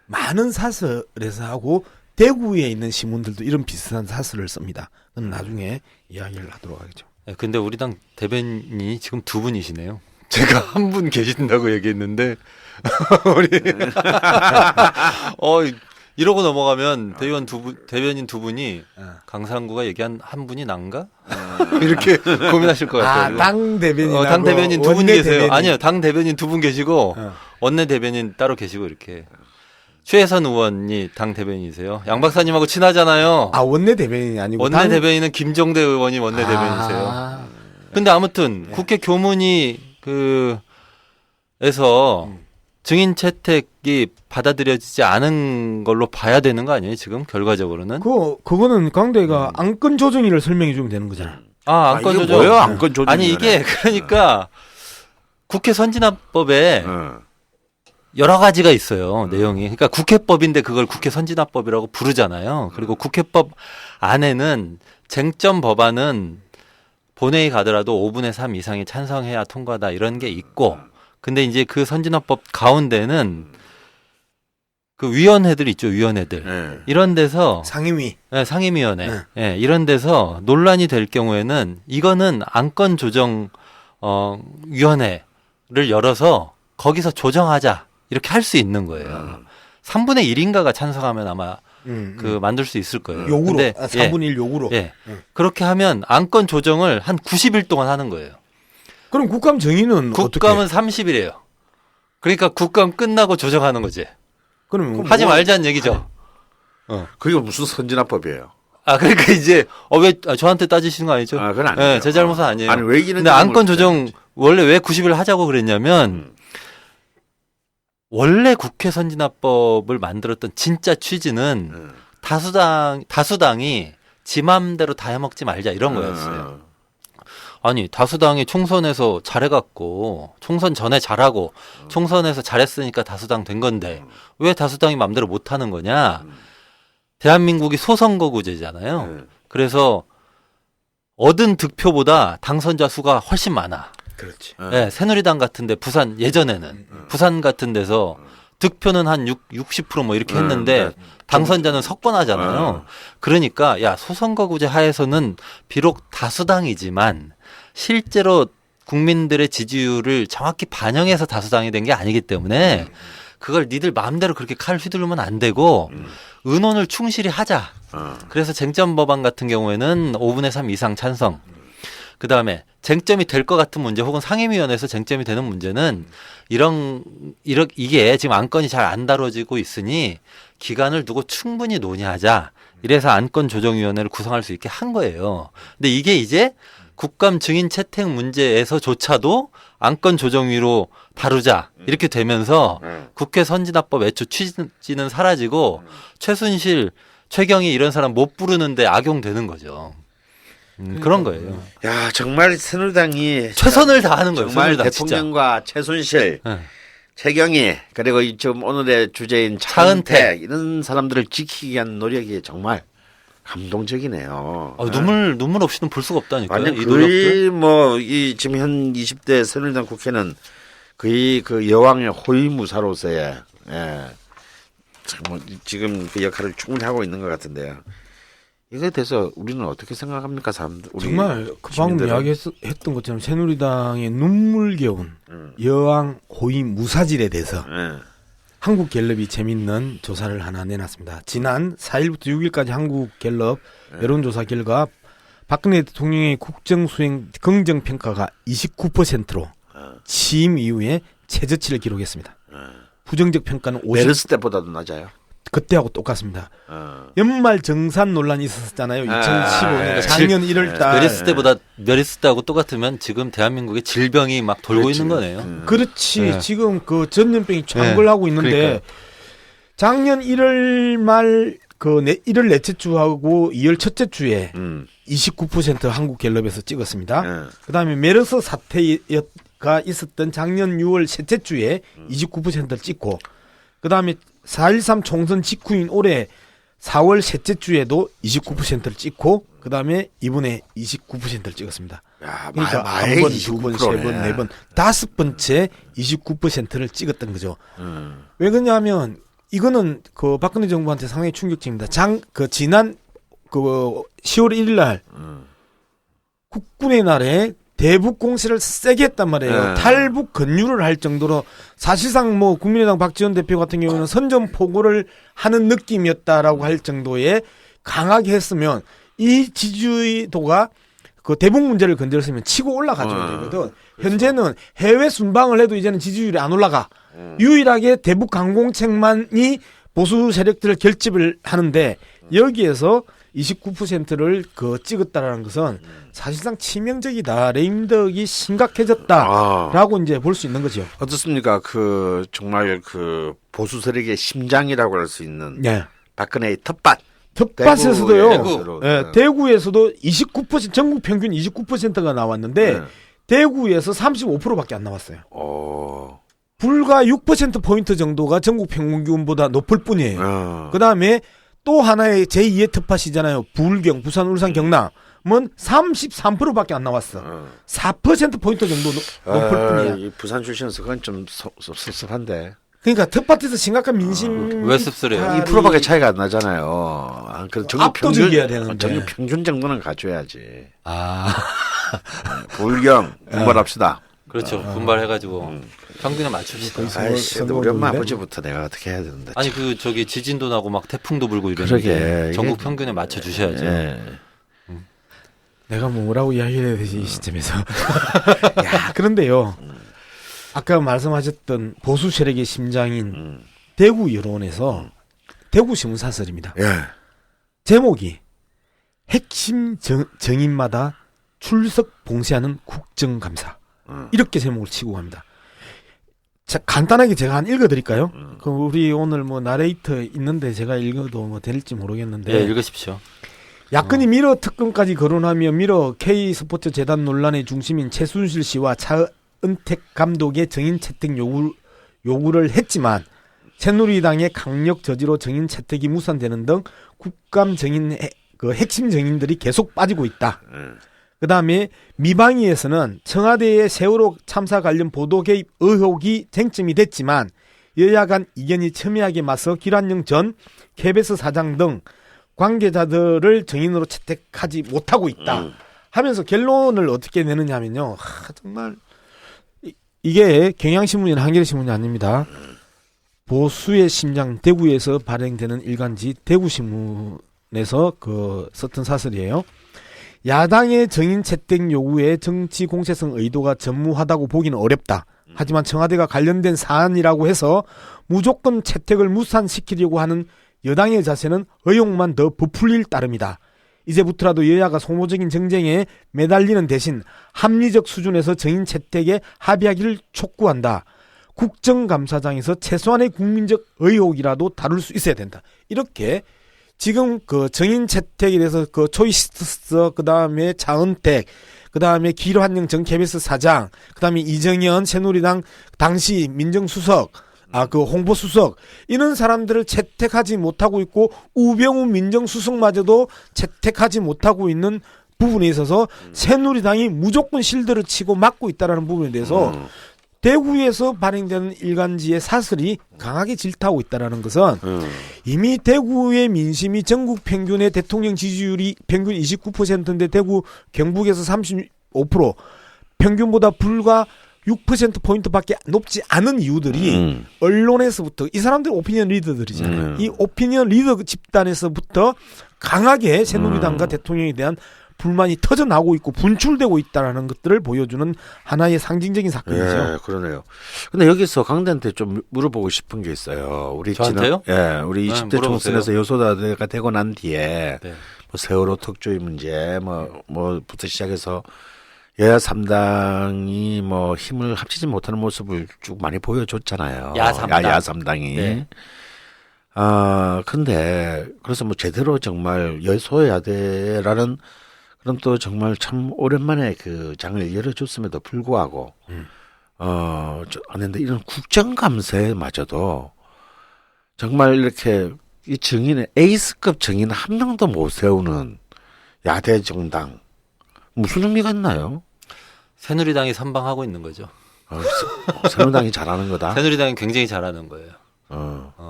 많은 사설에서 하고 대구에 있는 신문들도 이런 비슷한 사설을 씁니다. 그건 나중에 이야기를 하도록 하겠죠. 근데 우리 당 대변인이 지금 두 분이시네요. 제가 한 분 계신다고 얘기했는데 우리 이러고 넘어가면 대변인 두 분이 강상구가 얘기한 한 분이 난가? 이렇게 고민하실 것 같아요. 당 대변인 당 대변인 두 분 계세요. 대변인. 아니요, 당 대변인 두 분 계시고 원내 대변인 따로 계시고 이렇게. 최혜선 의원이 당 대변인이세요. 양 박사님하고 친하잖아요. 원내 대변인이 아니고 원내 대변인은 김정대 의원이 원내 대변인이세요. 근데 아무튼 국회 교문위 에서 증인 채택이 받아들여지지 않은 걸로 봐야 되는 거 아니에요, 지금 결과적으로는? 그거는 강대가 안건 조정위를 설명해 주면 되는 거잖아. 안건 이게 조정. 뭐예요? 안건 조정. 아니 이게 그러니까 국회 선진화법에 여러 가지가 있어요, 내용이. 그러니까 국회법인데 그걸 국회 선진화법이라고 부르잖아요. 그리고 국회법 안에는 쟁점 법안은 본회의 가더라도 5분의 3 이상이 찬성해야 통과다 이런 게 있고, 근데 이제 그 선진화법 가운데는 그 위원회들 있죠, 위원회들. 이런 데서 상임위. 네, 상임위원회. 네, 이런 데서 논란이 될 경우에는 이거는 안건 조정 위원회를 열어서 거기서 조정하자. 이렇게 할 수 있는 거예요. 3분의 1인가가 찬성하면 아마 만들 수 있을 거예요. 요구로. 근데, 3분의 1 요구로. 그렇게 하면 안건 조정을 한 90일 동안 하는 거예요. 그럼 국감 정의는 국감은 30일이에요. 그러니까 국감 끝나고 조정하는 거지. 그럼 하지 말자는 얘기죠. 그게 무슨 선진화법이에요? 그러니까 이제 왜 저한테 따지시는 거 아니죠? 그건 아니에요. 네, 제 잘못은 아니에요. 아니 왜 이기는? 근데 안건 조정 원래 왜 90일 하자고 그랬냐면 원래 국회 선진화법을 만들었던 진짜 취지는 다수당이 지 맘대로 다 해먹지 말자 이런 거였어요. 아니 다수당이 총선에서 잘해갖고 총선 전에 잘하고 총선에서 잘했으니까 다수당 된 건데 왜 다수당이 맘대로 못하는 거냐. 대한민국이 소선거구제잖아요. 그래서 얻은 득표보다 당선자 수가 훨씬 많아. 그렇지. 네, 새누리당 같은데 예전에는 부산 같은 데서 득표는 한 60% 뭐 이렇게 했는데 당선자는 석권하잖아요. 그러니까 소선거구제 하에서는 비록 다수당이지만 실제로 국민들의 지지율을 정확히 반영해서 다수당이 된 게 아니기 때문에 그걸 니들 마음대로 그렇게 칼 휘두르면 안 되고 의논을 충실히 하자. 그래서 쟁점 법안 같은 경우에는 5분의 3 이상 찬성. 그다음에 쟁점이 될 것 같은 문제 혹은 상임위원회에서 쟁점이 되는 문제는 이게 지금 안건이 잘 안 다뤄지고 있으니 기간을 두고 충분히 논의하자. 이래서 안건조정위원회를 구성할 수 있게 한 거예요. 근데 이게 이제 국감 증인 채택 문제에서조차도 안건조정위로 다루자 이렇게 되면서 국회 선진화법 애초 취지는 사라지고 최순실, 최경희 이런 사람 못 부르는데 악용되는 거죠. 그런 거예요. 야 정말 새누리당이 최선을 다하는 거예요. 정말 새누리당, 대통령과 진짜. 최순실, 최경희 그리고 지금 오늘의 주제인 차은택 이런 사람들을 지키기 위한 노력이 정말 감동적이네요. 눈물 없이는 볼 수가 없다니까요. 완전 이 거의 이 지금 현 20대 새누리당 국회는 거의 그 여왕의 호위무사로서의 정말 지금 그 역할을 충분히 하고 있는 것 같은데요. 이거에 대해서 우리는 어떻게 생각합니까, 사람들? 정말 그 방금 이야기했던 것처럼 새누리당의 눈물겨운 여왕 호위 무사질에 대해서 한국갤럽이 재밌는 조사를 하나 내놨습니다. 지난 4일부터 6일까지 한국갤럽 여론조사 결과 박근혜 대통령의 국정수행 긍정평가가 29%로 취임 이후에 최저치를 기록했습니다. 부정적 평가는 50%. 메르스 때보다도 낮아요. 그때하고 똑같습니다. 연말 정산 논란이 있었잖아요. 2015년 작년 1월달. 메르스 때하고 똑같으면 지금 대한민국에 질병이 막 돌고 있는 거네요. 그렇지. 지금 그 전염병이 창궐하고 있는데 그러니까. 작년 1월 말 그 1월 넷째 주하고 2월 첫째 주에 29% 한국갤럽에서 찍었습니다. 네. 그다음에 메르스 사태가 있었던 작년 6월 셋째 주에 29%를 찍고 그다음에 4.13 총선 직후인 올해 4월 셋째 주에도 29%를 찍고 그다음에 이번에 29%를 찍었습니다. 야, 그러니까 마에 한 번, 29%네. 두 번, 세 번, 네 번, 다섯 번째 29%를 찍었던 거죠. 왜 그러냐면 이거는 그 박근혜 정부한테 상당히 충격적입니다. 지난 그 10월 1일 날 국군의 날에 대북 공세를 세게 했단 말이에요. 네. 탈북 권유를 할 정도로 사실상 뭐 국민의당 박지원 대표 같은 경우는 선전포고를 하는 느낌이었다라고 할 정도의 강하게 했으면 이 지지도가 그 대북 문제를 건드렸으면 치고 올라가줘야 되거든. 현재는 해외 순방을 해도 이제는 지지율이 안 올라가. 유일하게 대북 강공책만이 보수 세력들을 결집을 하는데 여기에서 29%를 그 찍었다라는 것은 사실상 치명적이다. 레임덕이 심각해졌다라고 이제 볼 수 있는 거죠. 어떻습니까? 그 정말 그 보수 세력의 심장이라고 할 수 있는 네. 박근혜의 텃밭. 텃밭에서도요. 대구. 대구에서도 29% 전국 평균 29%가 나왔는데 네. 대구에서 35%밖에 안 나왔어요. 오. 불과 6% 포인트 정도가 전국 평균보다 높을 뿐이에요. 그다음에 또 하나의 제2의 텃밭이잖아요. 부울경, 부산, 울산, 경남은 33%밖에 안 나왔어. 4% 포인트 정도 높을 뿐이야. 이 부산 출신에서 그건 좀 섭섭한데. 그러니까 텃밭에서 심각한 민심 왜 씁쓸해요? 2%밖에 차이가 안 나잖아요. 그 압도적이어야 되는데. 전국 평균 정도는 가져야지. 아, 불경 분발합시다. 그렇죠. 분발해가지고 평균에 맞춥시다. 아이씨, 우리 엄마 아버지부터 내가 어떻게 해야 되는데. 아니 그 저기 지진도 나고 막 태풍도 불고 이러는데 그러게. 전국 이게- 평균에 맞춰 주셔야죠. 예. 내가 뭐라고 이야기해야 되지 이 시점에서. 야, 그런데요. 아까 말씀하셨던 보수 세력의 심장인 대구 여론에서 대구 신문사설입니다. 예. 제목이 핵심 정인마다 출석 봉쇄하는 국정감사. 이렇게 제목을 치고 갑니다. 자, 간단하게 제가 한 읽어드릴까요? 그 우리 오늘 뭐 나레이터 있는데 제가 읽어도 뭐 될지 모르겠는데. 예, 읽으십시오. 야권이 미러 특검까지 거론하며 미러 K스포츠 재단 논란의 중심인 최순실 씨와 차은택 감독의 정인 채택 요구를 했지만 새누리당의 강력 저지로 정인 채택이 무산되는 등 국감 정인 그 핵심 정인들이 계속 빠지고 있다. 그 다음에 미방위에서는 청와대의 세월호 참사 관련 보도 개입 의혹이 쟁점이 됐지만 여야 간 이견이 첨예하게 맞서 김한영 전 KBS 사장 등 관계자들을 정인으로 채택하지 못하고 있다 하면서 결론을 어떻게 내느냐 하면요. 정말 이게 경향신문이나 한겨레신문이 아닙니다. 보수의 심장 대구에서 발행되는 일간지 대구신문에서 썼던 사설이에요. 야당의 정인 채택 요구에 정치 공세성 의도가 전무하다고 보기는 어렵다. 하지만 청와대가 관련된 사안이라고 해서 무조건 채택을 무산시키려고 하는 여당의 자세는 의욕만 더 부풀릴 따름이다. 이제부터라도 여야가 소모적인 정쟁에 매달리는 대신 합리적 수준에서 정인 채택에 합의하기를 촉구한다. 국정감사장에서 최소한의 국민적 의혹이라도 다룰 수 있어야 된다. 이렇게 지금 그 정인 채택에 대해서 그 초이스트서 그다음에 차은택 그다음에 김한영 전 KBS 사장 그다음에 이정현 새누리당 당시 민정수석 그 홍보수석 이런 사람들을 채택하지 못하고 있고 우병우 민정수석마저도 채택하지 못하고 있는 부분에 있어서 새누리당이 무조건 실드를 치고 막고 있다라는 부분에 대해서 대구에서 발행되는 일간지의 사설이 강하게 질타하고 있다는 것은 이미 대구의 민심이 전국 평균의 대통령 지지율이 평균 29%인데 대구 경북에서 35% 평균보다 불과 6%포인트밖에 높지 않은 이유들이 언론에서부터 이 사람들 오피니언 리더들이잖아요. 이 오피니언 리더 집단에서부터 강하게 새누리당과 대통령에 대한 불만이 터져나오고 있고 분출되고 있다는 것들을 보여주는 하나의 상징적인 사건이죠. 예, 그러네요. 근데 여기서 강대한테 좀 물어보고 싶은 게 있어요. 우리 저한테요? 우리 20대 물어보세요. 총선에서 여소다가 되고 난 뒤에 네. 뭐 세월호 특조위 문제 뭐부터 시작해서 여야 3당이 뭐 힘을 합치지 못하는 모습을 쭉 많이 보여줬잖아요. 야 3당. 야 3당이. 네. 근데 그래서 뭐 제대로 정말 열소해야 돼라는 그런 또 정말 참 오랜만에 그 장을 열어줬음에도 불구하고 근데 이런 국정감사에마저도 정말 이렇게 이 증인의 에이스급 증인 한 명도 못 세우는 야대 정당 무슨 의미가 있나요? 새누리당이 선방하고 있는 거죠. 새누리당이 잘하는 거다. 새누리당이 굉장히 잘하는 거예요.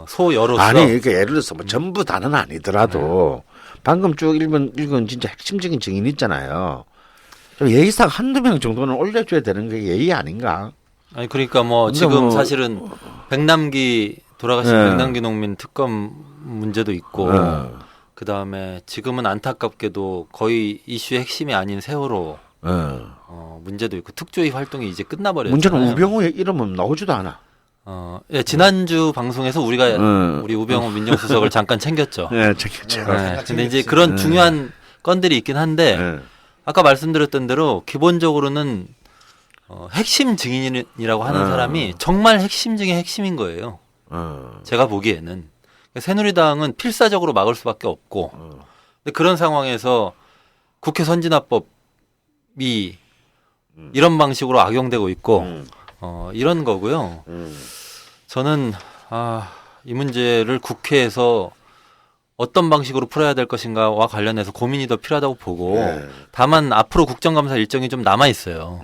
소여로서 아니 그러니까 예를 들어서 뭐 전부 다는 아니더라도 방금 쭉 읽은 진짜 핵심적인 증인 있잖아요. 좀 예의상 한두 명 정도는 올려줘야 되는 게 예의 아닌가? 아니 그러니까 뭐 지금 사실은 백남기 돌아가신 백남기 농민 특검 문제도 있고 그 다음에 지금은 안타깝게도 거의 이슈의 핵심이 아닌 세월호 문제도 있고 특조위 활동이 이제 끝나버렸잖아요. 문제는 우병우의 이름은 나오지도 않아. 예, 지난주 방송에서 우리가 우리 우병우 민정수석을 잠깐 챙겼죠. 네, 챙겼죠. 네, 근데 이제 그런 중요한 건들이 있긴 한데 아까 말씀드렸던 대로 기본적으로는 핵심 증인이라고 하는 사람이 정말 핵심 중에 핵심인 거예요. 제가 보기에는 새누리당은 필사적으로 막을 수밖에 없고 근데 그런 상황에서 국회 선진화법이 이런 방식으로 악용되고 있고 이런 거고요. 저는 이 문제를 국회에서 어떤 방식으로 풀어야 될 것인가와 관련해서 고민이 더 필요하다고 보고 다만 앞으로 국정감사 일정이 좀 남아 있어요.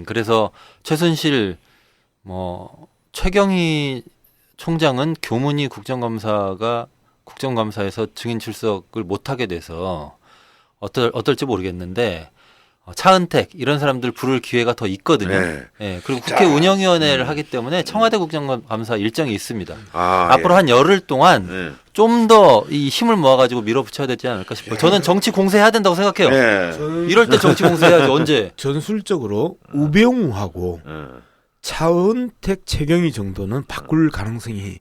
그래서 최순실 최경희 총장은 교문위 국정감사에서 증인 출석을 못하게 돼서 어떨지 모르겠는데 차은택 이런 사람들 부를 기회가 더 있거든요. 네, 그리고 국회 운영위원회를 하기 때문에 청와대 국정감사 일정이 있습니다. 앞으로 한 열흘 동안 좀 더 이 힘을 모아가지고 밀어붙여야 되지 않을까 싶어요. 저는 정치 공세해야 된다고 생각해요. 이럴 때 정치 공세해야죠. 언제? 전술적으로 우병우하고 차은택, 최경희 정도는 바꿀 가능성이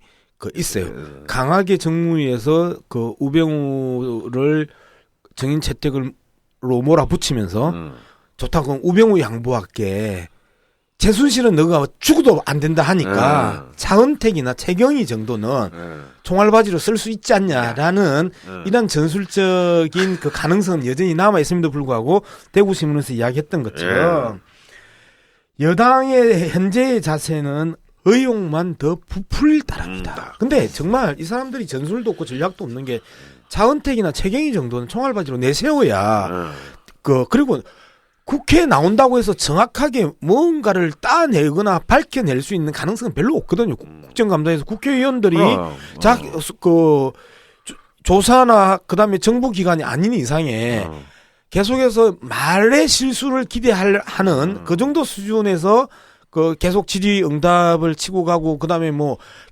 있어요. 강하게 정무위에서 그 우병우를 증인 채택으로 몰아붙이면서 좋다 그럼 우병우 양보할게. 최순실은 너가 죽어도 안 된다 하니까 차은택이나 최경희 정도는 총알바지로 쓸 수 있지 않냐라는 이런 전술적인 그 가능성은 여전히 남아 있음에도 불구하고 대구신문에서 이야기했던 것처럼 여당의 현재의 자세는 의욕만 더 부풀 따릅니다. 근데 정말 이 사람들이 전술도 없고 전략도 없는 게 차은택이나 최경희 정도는 총알바지로 내세워야 그리고 국회에 나온다고 해서 정확하게 뭔가를 따내거나 밝혀낼 수 있는 가능성은 별로 없거든요. 국정감사에서 국회의원들이 조사나 그다음에 정부기관이 아닌 이상에 계속해서 말의 실수를 기대하는 그 정도 수준에서 계속 질의응답을 치고 가고 그다음에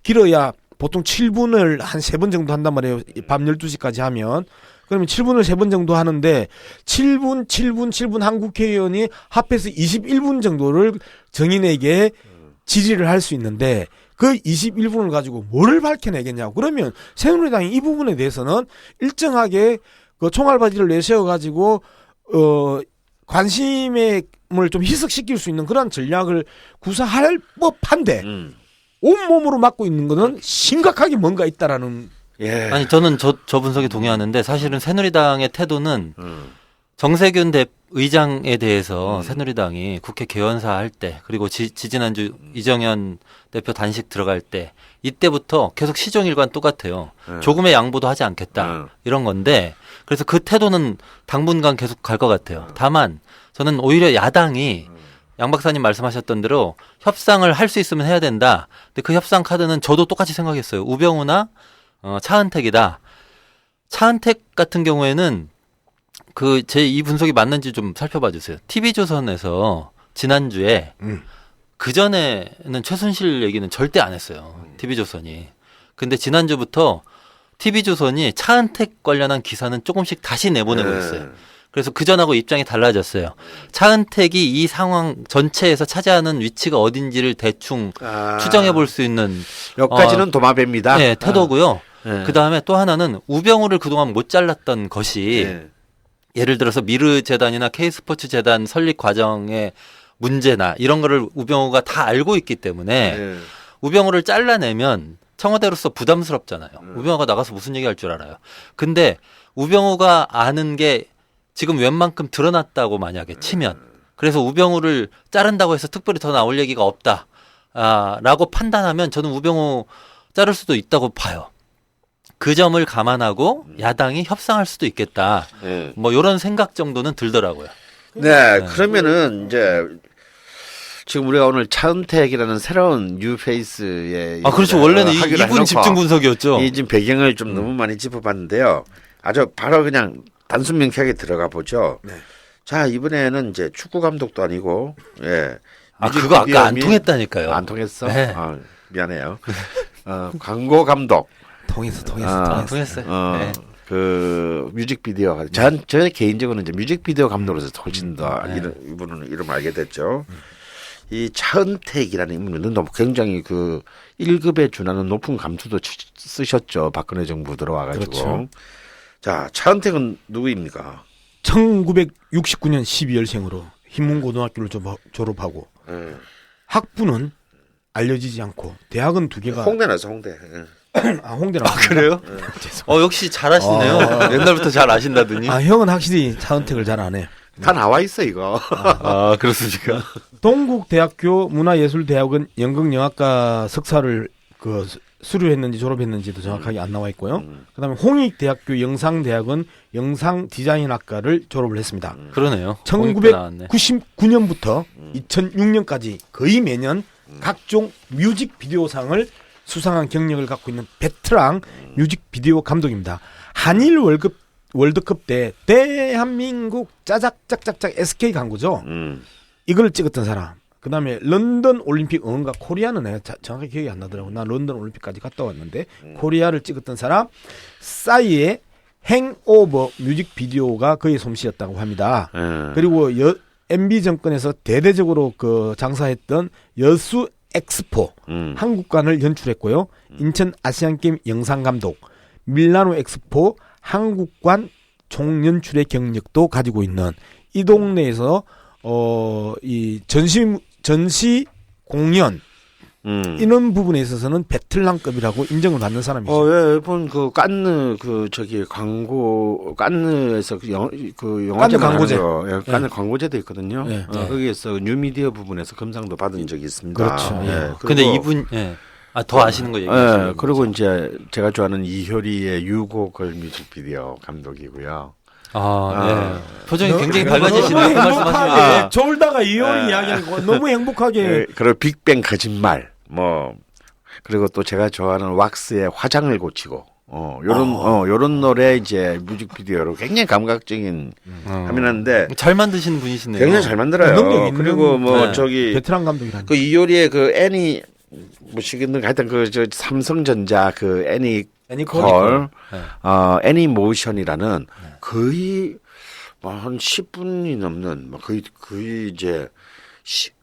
길어야 보통 7분을 한 3번 정도 한단 말이에요. 밤 12시까지 하면. 그러면 7분을 3번 정도 하는데 7분 한 국회의원이 합해서 21분 정도를 정인에게 질의를 할 수 있는데 그 21분을 가지고 뭐를 밝혀내겠냐고. 그러면 새누리당이 이 부분에 대해서는 일정하게 그 총알바지를 내세워가지고 관심을 좀 희석시킬 수 있는 그런 전략을 구사할 법한데 온몸으로 막고 있는 거는 심각하게 뭔가 있다라는. 아니 저는 저 분석에 동의하는데 사실은 새누리당의 태도는 정세균 의장에 대해서 새누리당이 국회 개원사 할 때 그리고 지지난주 이정현 대표 단식 들어갈 때 이때부터 계속 시종일관 똑같아요. 조금의 양보도 하지 않겠다 이런 건데 그래서 그 태도는 당분간 계속 갈 것 같아요. 다만 저는 오히려 야당이 양 박사님 말씀하셨던 대로 협상을 할 수 있으면 해야 된다. 근데 그 협상 카드는 저도 똑같이 생각했어요. 우병우나 차은택이다. 차은택 같은 경우에는 제 이 분석이 맞는지 좀 살펴봐 주세요. TV조선에서 지난주에 그전에는 최순실 얘기는 절대 안 했어요. TV조선이. 근데 지난주부터 TV조선이 차은택 관련한 기사는 조금씩 다시 내보내고 있어요. 그래서 그전하고 입장이 달라졌어요. 차은택이 이 상황 전체에서 차지하는 위치가 어딘지를 대충 추정해 볼 수 있는 여기까지는 도마뱀입니다. 네, 태도고요. 그다음에 또 하나는 우병우를 그동안 못 잘랐던 것이 예를 들어서 미르 재단이나 K스포츠 재단 설립 과정의 문제나 이런 거를 우병우가 다 알고 있기 때문에 우병우를 잘라내면 청와대로서 부담스럽잖아요. 우병우가 나가서 무슨 얘기할 줄 알아요. 근데 우병우가 아는 게 지금 웬만큼 드러났다고 만약에 치면 그래서 우병우를 자른다고 해서 특별히 더 나올 얘기가 없다. 라고 판단하면 저는 우병우 자를 수도 있다고 봐요. 그 점을 감안하고 야당이 협상할 수도 있겠다. 뭐 이런 생각 정도는 들더라고요. 네, 그러면은 이제 지금 우리가 오늘 차은택이라는 새로운 뉴페이스의 그렇죠. 원래는 이분 집중 분석이었죠. 이 지금 배경을 좀 너무 많이 짚어봤는데요. 아주 바로 그냥 단순 명쾌하게 들어가 보죠. 네. 자, 이번에는 이제 축구 감독도 아니고, 예. 그거 아까 안 통했다니까요. 안 통했어? 네. 미안해요. 광고 감독. 통했어요. 네. 그 뮤직비디오 저 개인적으로는 이제 뮤직비디오 감독으로서 훨씬 더 이분은 이름 알게 됐죠. 이 차은택이라는 인물은 너무 굉장히 그 1급에 준하는 높은 감투도 쓰셨죠. 박근혜 정부 들어와가지고. 그렇죠. 자, 차은택은 누구입니까? 1969년 12월생으로 흰문고등학교를 졸업하고 학부는 알려지지 않고 대학은 2개가 홍대 나서 홍대. 홍대 나왔습니다. 그래요? 역시 잘하시네요. 옛날부터 잘 아신다더니. 형은 확실히 차은택을 잘 안 해. 다 나와 있어 이거. 그렇습니까? 동국대학교 문화예술대학은 연극영화과 석사를 수료했는지 졸업했는지도 정확하게 안 나와 있고요. 그다음에 홍익대학교 영상대학은 영상디자인학과를 졸업을 했습니다. 그러네요. 1999년부터 2006년까지 거의 매년 각종 뮤직비디오상을 수상한 경력을 갖고 있는 베테랑 뮤직비디오 감독입니다. 한일 월드컵 때 대한민국 짜작짝짝짝 SK 광고죠. 이걸 찍었던 사람. 그다음에 런던 올림픽 응원가 코리아는 내가 정확하게 기억이 안 나더라고. 나 런던 올림픽까지 갔다 왔는데 코리아를 찍었던 사람 싸이의 행오버 뮤직비디오가 그의 솜씨였다고 합니다. 그리고 MB 정권에서 대대적으로 장사했던 여수 엑스포 한국관을 연출했고요. 인천 아시안게임 영상감독, 밀라노 엑스포 한국관 총연출의 경력도 가지고 있는 이 동네에서 이 전시 공연 이런 부분에 있어서는 베틀랑급이라고 인정을 받는 사람이죠. 일본 깐느 깐느에서 영화제 광고제. 깐느 광고제도 있거든요. 네. 거기에서 뉴미디어 부분에서 금상도 받은 적이 있습니다. 그렇죠. 근데 이분 더 아시는 거 얘기하시는 그리고 이제 제가 좋아하는 이효리의 유곡을 뮤직비디오 감독이고요. 표정이 굉장히 밝아지시네요. 그 말씀하시면. 졸다가 이효리 이야기하고 너무 행복하게. 그리고 빅뱅 거짓말 그리고 또 제가 좋아하는 왁스의 화장을 고치고 요런 노래 이제 뮤직비디오로 굉장히 감각적인 화면인데 잘 만드시는 분이시네요. 굉장히 잘 만들어요. 그리고 베테랑 감독이라는. 그 이효리의 그 애니 하여튼 삼성전자 그 애니콜 애니모션이라는 거의 한 10분이 넘는 거의 이제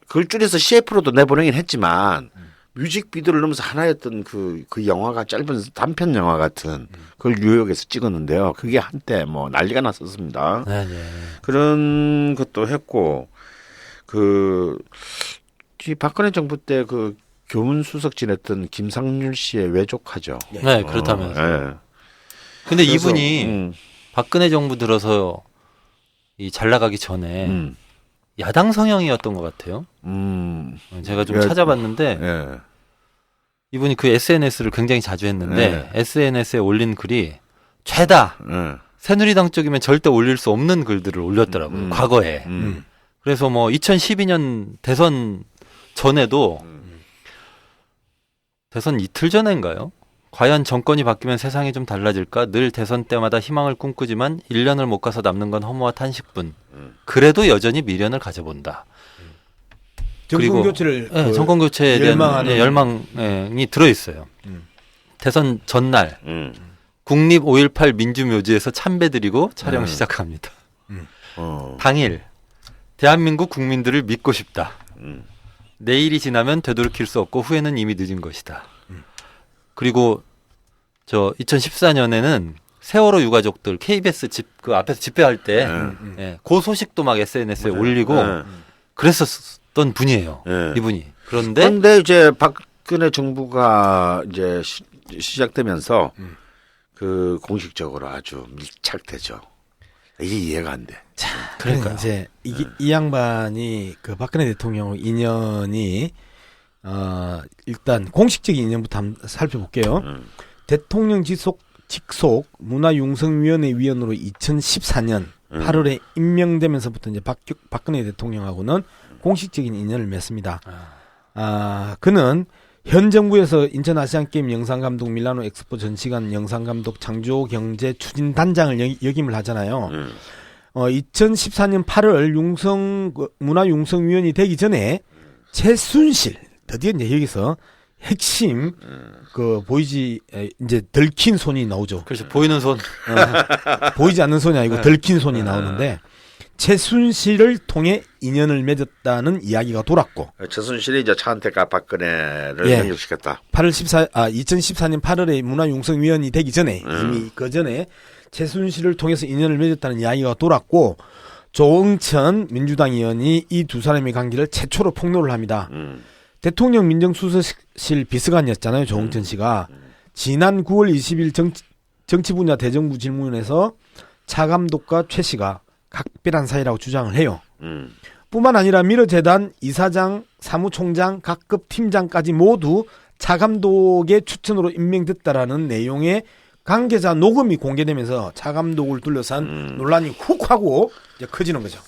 그걸 줄여서 CF로도 내보내긴 했지만 뮤직비디오를 넘어서 하나였던 그 영화가 짧은 단편 영화 같은 그걸 뉴욕에서 찍었는데요. 그게 한때 난리가 났었습니다. 그런 것도 했고 이 박근혜 정부 때 교문수석 지냈던 김상률 씨의 외조카죠. 네, 그렇다면서. 근데 이분이 박근혜 정부 들어서 잘 나가기 전에 야당 성향이었던 것 같아요. 제가 좀 찾아봤는데 이분이 그 SNS를 굉장히 자주 했는데 SNS에 올린 글이 죄다. 새누리당 쪽이면 절대 올릴 수 없는 글들을 올렸더라고요. 과거에. 그래서 2012년 대선 전에도 대선 이틀 전인가요? 과연 정권이 바뀌면 세상이 좀 달라질까? 늘 대선 때마다 희망을 꿈꾸지만 1년을 못 가서 남는 건 허무와 탄식뿐. 그래도 여전히 미련을 가져본다. 정권교체를 정권교체에 대한 열망이 들어있어요. 대선 전날 국립 5.18 민주묘지에서 참배 드리고 촬영 시작합니다. 당일 대한민국 국민들을 믿고 싶다. 내일이 지나면 되돌이킬 수 없고 후회는 이미 늦은 것이다. 그리고 2014년에는 세월호 유가족들 KBS 그 앞에서 집회할 때 그 소식도 막 SNS에 올리고 그랬었던 분이에요. 이분이. 그런데 이제 박근혜 정부가 이제 시작되면서 그 공식적으로 아주 밀착되죠. 이게 이해가 안 돼. 자, 그러니까 이제 이 양반이 그 박근혜 대통령 인연이 일단 공식적인 인연부터 한번 살펴볼게요. 대통령 직속 문화융성위원회 위원으로 2014년 8월에 임명되면서부터 이제 박근혜 대통령하고는 공식적인 인연을 맺습니다. 그는 현 정부에서 인천 아시안게임 영상감독, 밀라노 엑스포 전시관 영상감독, 창조경제 추진단장을 역임을 하잖아요. 2014년 8월 문화융성위원이 되기 전에 최순실, 드디어 이제 여기서 핵심 그 보이지 이제 덜킨 손이 나오죠. 그렇죠. 보이는 손. 보이지 않는 손이 아니고 덜킨 손이 나오는데 최순실을 통해 인연을 맺었다는 이야기가 돌았고 최순실이 이제 차은택과 박근혜를 연결시켰다. 2014년 8월에 문화융성위원이 되기 전에 이미 그 전에 최순실을 통해서 인연을 맺었다는 이야기가 돌았고 조응천 민주당 의원이 이 두 사람의 관계를 최초로 폭로를 합니다. 대통령 민정수석실 비서관이었잖아요. 조응천 씨가. 지난 9월 20일 정치 분야 대정부 질문에서 차 감독과 최 씨가 각별한 사이라고 주장을 해요. 뿐만 아니라 미르재단 이사장, 사무총장, 각급 팀장까지 모두 차 감독의 추천으로 임명됐다라는 내용의 관계자 녹음이 공개되면서 차 감독을 둘러싼 논란이 훅 하고 이제 커지는 거죠.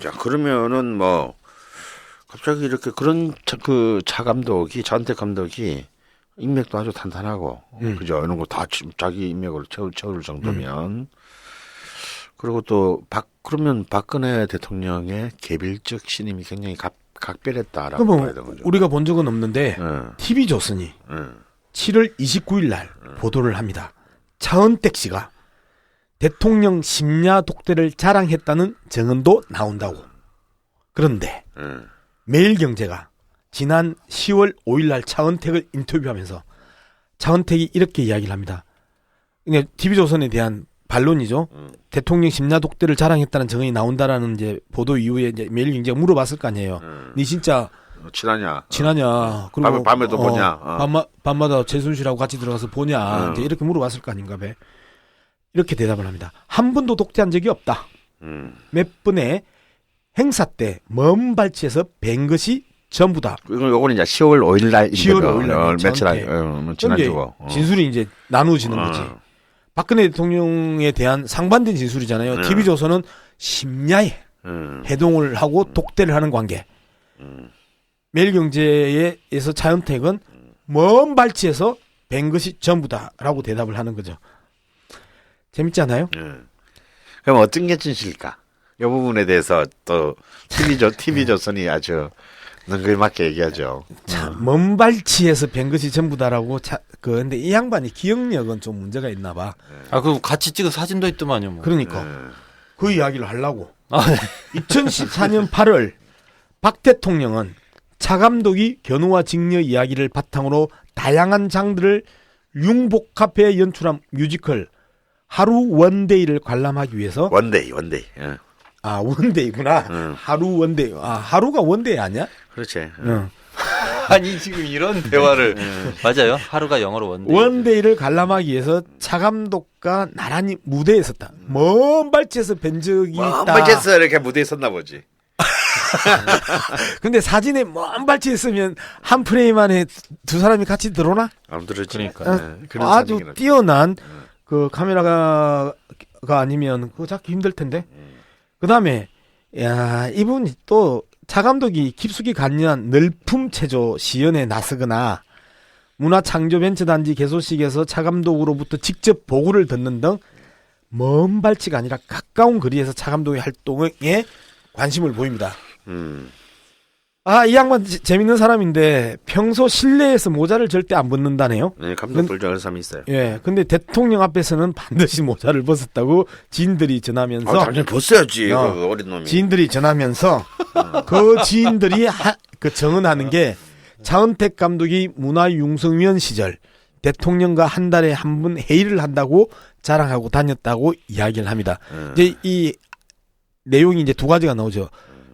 자 그러면은 뭐 갑자기 이렇게 그런 차 감독이 차은택 감독이 인맥도 아주 탄탄하고 그죠? 이런 거 다 자기 인맥으로 채울 정도면 그리고 또 그러면 박근혜 대통령의 개별적 신임이 굉장히 각별했다라고 봐야 되는 거죠. 우리가 본 적은 없는데 TV조선이 7월 29일 날 보도를 합니다. 차은택 씨가 대통령 심야 독대를 자랑했다는 증언도 나온다고. 그런데 매일경제가 지난 10월 5일 날 차은택을 인터뷰하면서 차은택이 이렇게 이야기를 합니다. 그냥 TV조선에 대한 반론이죠. 대통령 심야 독대를 자랑했다는 증언이 나온다라는 이제 보도 이후에 이제 매일경제가 물어봤을 거 아니에요. 니 진짜 친하냐? 그리고 밤에도 보냐? 밤마다 최순실하고 같이 들어가서 보냐? 이제 이렇게 물어봤을 거 아닌가 봐. 이렇게 대답을 합니다. 한 번도 독대한 적이 없다. 몇 번의 행사 때 먼 발치에서 뵌 것이 전부다. 요거는 이제 10월 5일 날 10월 5일 날 며칠 지난주고. 진술이 이제 나누어지는 거지. 박근혜 대통령에 대한 상반된 진술이잖아요. TV조선은 심야에 해동을 하고 독대를 하는 관계. 매일경제에서 차은택은 먼 발치에서 뵌 것이 전부다라고 대답을 하는 거죠. 재밌지 않아요? 그럼 어떤 게 진실일까? 이 부분에 대해서 또 TV조선이 아주 능글맞게 얘기하죠. 먼 발치에서 뵌 것이 전부다라고 근데 이 양반이 기억력은 좀 문제가 있나 봐. 그 같이 찍은 사진도 있더만요. 뭐. 그러니까 그 이야기를 하려고. 2014년 8월 박 대통령은 차 감독이 견우와 직녀 이야기를 바탕으로 다양한 장르를 융복합해 연출한 뮤지컬 하루 원데이를 관람하기 위해서 원데이. 원데이구나. 하루 원데이. 하루가 원데이 아니야? 그렇지. 아니 지금 이런 대화를 맞아요. 하루가 영어로 원데이를 관람하기 위해서 차 감독과 나란히 무대에 섰다. 먼 발치에서 뵌 적이 있다. 먼 발치에서 이렇게 무대에 섰나 보지. 근데 사진에 먼 발치에 있으면 한 프레임 안에 두 사람이 같이 들어오나? 안 들어오지. 그러니까 아주 뛰어난 그 카메라가 아니면 그거 잡기 힘들 텐데. 그다음에 이분이 또 차 감독이 깊숙이 관여한 늘품 체조 시연에 나서거나 문화창조벤처단지 개소식에서 차 감독으로부터 직접 보고를 듣는 등 먼 발치가 아니라 가까운 거리에서 차 감독의 활동에 관심을 보입니다. 이 양반 재밌는 사람인데 평소 실내에서 모자를 절대 안 벗는다네요. 네, 감독들 좋아하는 사람이 있어요. 예, 근데 대통령 앞에서는 반드시 모자를 벗었다고 지인들이 전하면서. 당연히 벗어야지. 그 어린 놈이. 지인들이 전하면서 그 지인들이 정언하는 게 차은택 감독이 문화융성위원 시절 대통령과 한 달에 한 번 회의를 한다고 자랑하고 다녔다고 이야기를 합니다. 이제 이 내용이 이제 두 가지가 나오죠.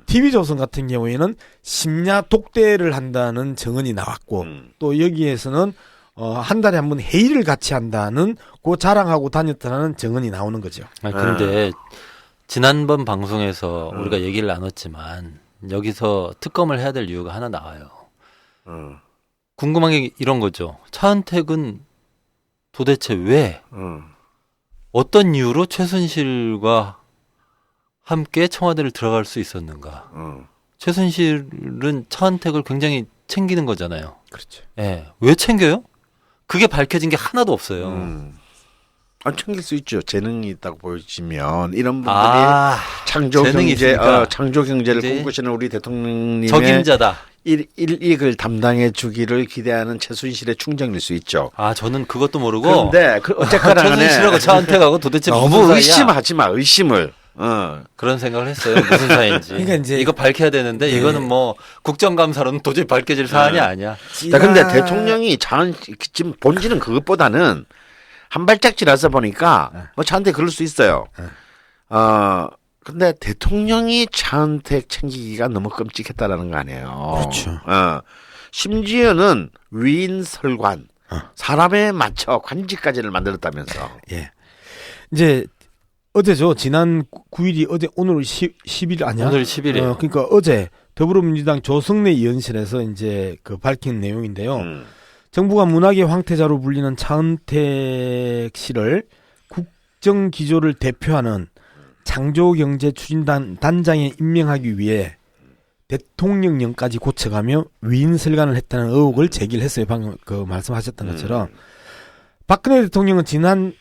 TV조선 같은 경우에는 심야 독대를 한다는 증언이 나왔고 또 여기에서는 한 달에 한 번 회의를 같이 한다는 그 자랑하고 다녔다는 증언이 나오는 거죠. 근데 지난번 방송에서 우리가 얘기를 나눴지만 여기서 특검을 해야 될 이유가 하나 나와요. 궁금한 게 이런 거죠. 차은택은 도대체 왜 어떤 이유로 최순실과 함께 청와대를 들어갈 수 있었는가? 최순실은 차은택을 굉장히 챙기는 거잖아요. 그렇죠. 예. 왜 챙겨요? 그게 밝혀진 게 하나도 없어요. 챙길 수 있죠. 재능이 있다고 보여지면 이런 분들이 재능이 창조 경제를 이제 꿈꾸시는 우리 대통령님의 적임자다. 일익을 담당해 주기를 기대하는 최순실의 충정일 수 있죠. 저는 그것도 모르고. 그런데 어쨌거나 최순실하고 차은택하고 도대체 무슨 너무 사이야? 의심하지 마. 의심을. 그런 생각을 했어요. 무슨 사이인지. 그러니까 이제 이거 밝혀야 되는데 이거는 뭐 국정감사로는 도저히 밝혀질 사안이 아니야. 자, 근데 대통령이 지금 본질은 그것보다는 한 발짝 지나서 보니까 뭐 차은택 그럴 수 있어요. 근데 대통령이 차은택 챙기기가 너무 끔찍했다라는 거 아니에요. 그렇죠. 심지어는 위인 설관, 사람에 맞춰 관직까지를 만들었다면서. 예. 이제 어제죠. 지난 9일이 어제 오늘 10일 아니야? 오늘 10일이에요. 그러니까 어제 더불어민주당 조성내 의원실에서 이제 그 밝힌 내용인데요. 정부가 문학의 황태자로 불리는 차은택 씨를 국정기조를 대표하는 창조경제추진단 단장에 임명하기 위해 대통령령까지 고쳐가며 위인설관을 했다는 의혹을 제기를 했어요. 방금 그 말씀하셨던 것처럼. 박근혜 대통령은 지난해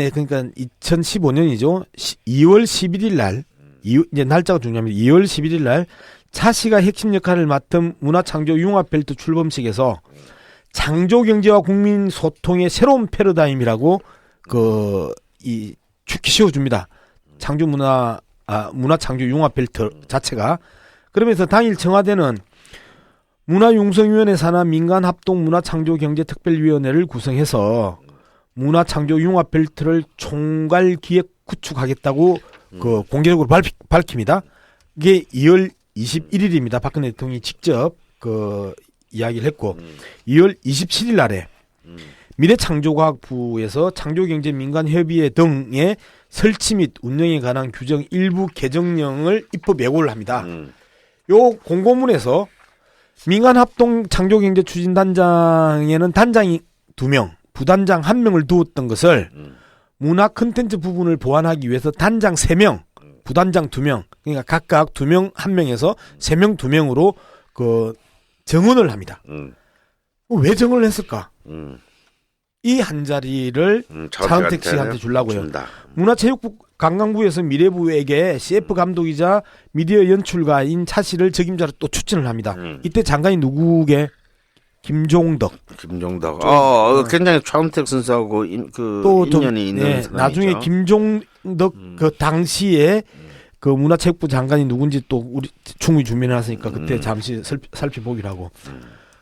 그러니까 2015년이죠. 2월 11일 날 이제 날짜가 중요합니다. 2월 11일 날 차 씨가 핵심 역할을 맡은 문화창조융합벨트 출범식에서 창조경제와 국민 소통의 새로운 패러다임이라고 축히 씌워줍니다. 문화창조융합벨트 자체가. 그러면서 당일 청와대는 문화융성위원회 산하 민간합동문화창조경제특별위원회를 구성해서 문화창조융합벨트를 총괄기획 구축하겠다고 공개적으로 밝힙니다. 이게 2월 21일입니다. 박근혜 대통령이 직접 이야기를 했고 2월 27일 날에 미래창조과학부에서 창조경제민간협의회 등의 설치 및 운영에 관한 규정 일부 개정령을 입법 예고를 합니다. 요 공고문에서 민간합동 창조경제추진단장에는 단장이 2명, 부단장 1명을 두었던 것을 문화 콘텐츠 부분을 보완하기 위해서 단장 3명, 부단장 2명, 그러니까 각각 2명 1명에서 3명 2명으로 정원을 합니다. 왜 정원을 했을까? 이 한 자리를 차은택 씨한테 주려고요. 문화체육부 관광부에서 미래부에게 CF 감독이자 미디어 연출가인 차 씨를 적임자로 또 추천을 합니다. 이때 장관이 누구게? 김종덕. 굉장히 차은택 선수하고 또 인연이 있는 사람이죠. 나중에 김종덕 그 당시에 그 문화체육부 장관이 누군지 또 우리 충분히 준비를 했으니까 그때 잠시 살펴보기로 하고.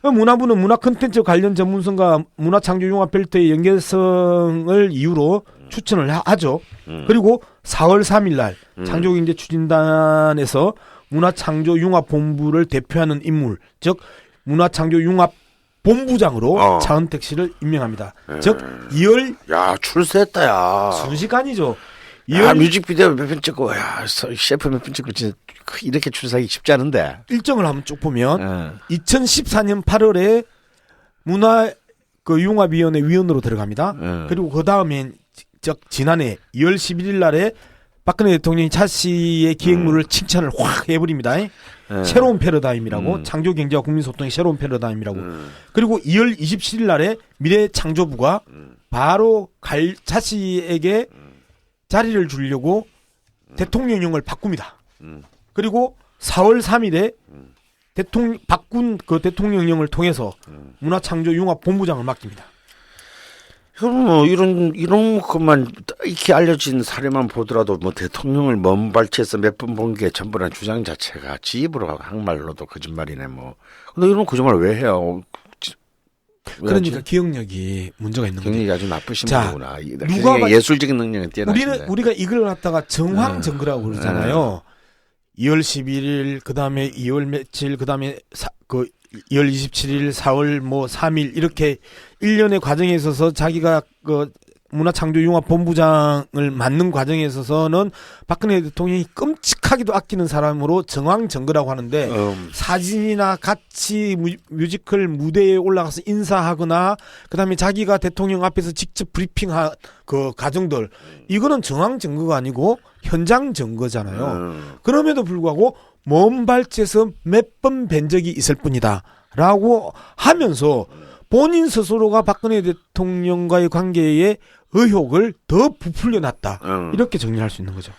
문화부는 문화 콘텐츠 관련 전문성과 문화창조융합벨트의 연계성을 이유로 추천을 하죠. 그리고 4월 3일 날 창조경제추진단에서 문화창조융합본부를 대표하는 인물, 즉 문화창조융합본부장으로 차은택 씨를 임명합니다. 즉 2월 출세했다. 순식간이죠. 뮤직비디오 몇 편 찍고 셰프 몇 편 찍고 진짜 이렇게 출세하기 쉽지 않은데. 일정을 한번 쭉 보면 2014년 8월에 문화융합위원회 위원으로 들어갑니다. 그리고 그 다음엔 지난해 2월 11일 날에 박근혜 대통령이 차 씨의 기획물을 칭찬을 확 해버립니다. 새로운 패러다임이라고 창조경제와 국민소통의 새로운 패러다임이라고. 그리고 2월 27일 날에 미래창조부가 바로 차 씨에게 자리를 주려고 대통령령을 바꿉니다. 그리고 4월 3일에 바꾼 그 대통령령을 통해서 문화창조융합본부장을 맡깁니다. 이런 것만 이렇게 알려진 사례만 보더라도 대통령을 먼 발치해서 몇 번 본 게 전부란 주장 자체가 지입으로 한말로도 거짓말이네 뭐. 근데 이런 거짓말을 왜 해요? 그러니까 기억력이 문제가 있는 거죠. 기억력이 아주 나쁘신 분이구나. 누가 예술적인 능력은 뛰어나신데. 우리가 이걸 갖다가 정황정거라고 그러잖아요. 2월 11일, 그 다음에 2월 며칠, 그 다음에 2월 27일, 4월 뭐 3일 이렇게 1년의 과정에 있어서 자기가 그 문화창조융합본부장을 맡는 과정에 있어서는 박근혜 대통령이 끔찍하기도 아끼는 사람으로 정황정거라고 하는데 사진이나 같이 뮤지컬 무대에 올라가서 인사하거나 그다음에 자기가 대통령 앞에서 직접 브리핑한 그 과정들 이거는 정황정거가 아니고 현장정거잖아요. 그럼에도 불구하고 먼 발치에서 몇 번 뵌 적이 있을 뿐이다 라고 하면서 본인 스스로가 박근혜 대통령과의 관계에 의혹을 더 부풀려 놨다. 이렇게 정리할 수 있는 거죠.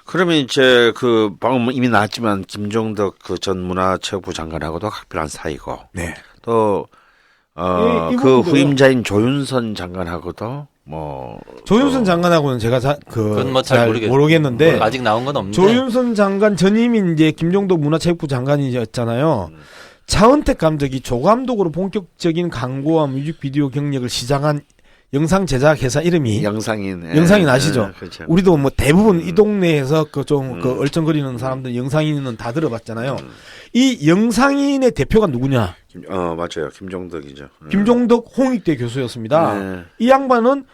그러면 이제 그 방금 이미 나왔지만 김종덕 그 전 문화체육부 장관하고도 각별한 사이고, 네. 또 그 후임자인 조윤선 장관하고도 뭐 조윤선 장관하고는 제가 그건 뭐 잘 모르겠는데 아직 나온 건 없는데 조윤선 장관 전임이 이제 김종덕 문화체육부 장관이었잖아요. 차은택 감독이 조감독으로 본격적인 광고와 뮤직비디오 경력을 시작한 영상 제작 회사 이름이 영상인 아시죠? 그렇죠. 우리도 뭐 대부분 이 동네에서 그 좀 그 얼쩡거리는 사람들 영상인은 다 들어봤잖아요. 이 영상인의 대표가 누구냐? 맞아요. 김종덕이죠. 김종덕 홍익대 교수였습니다. 이 양반은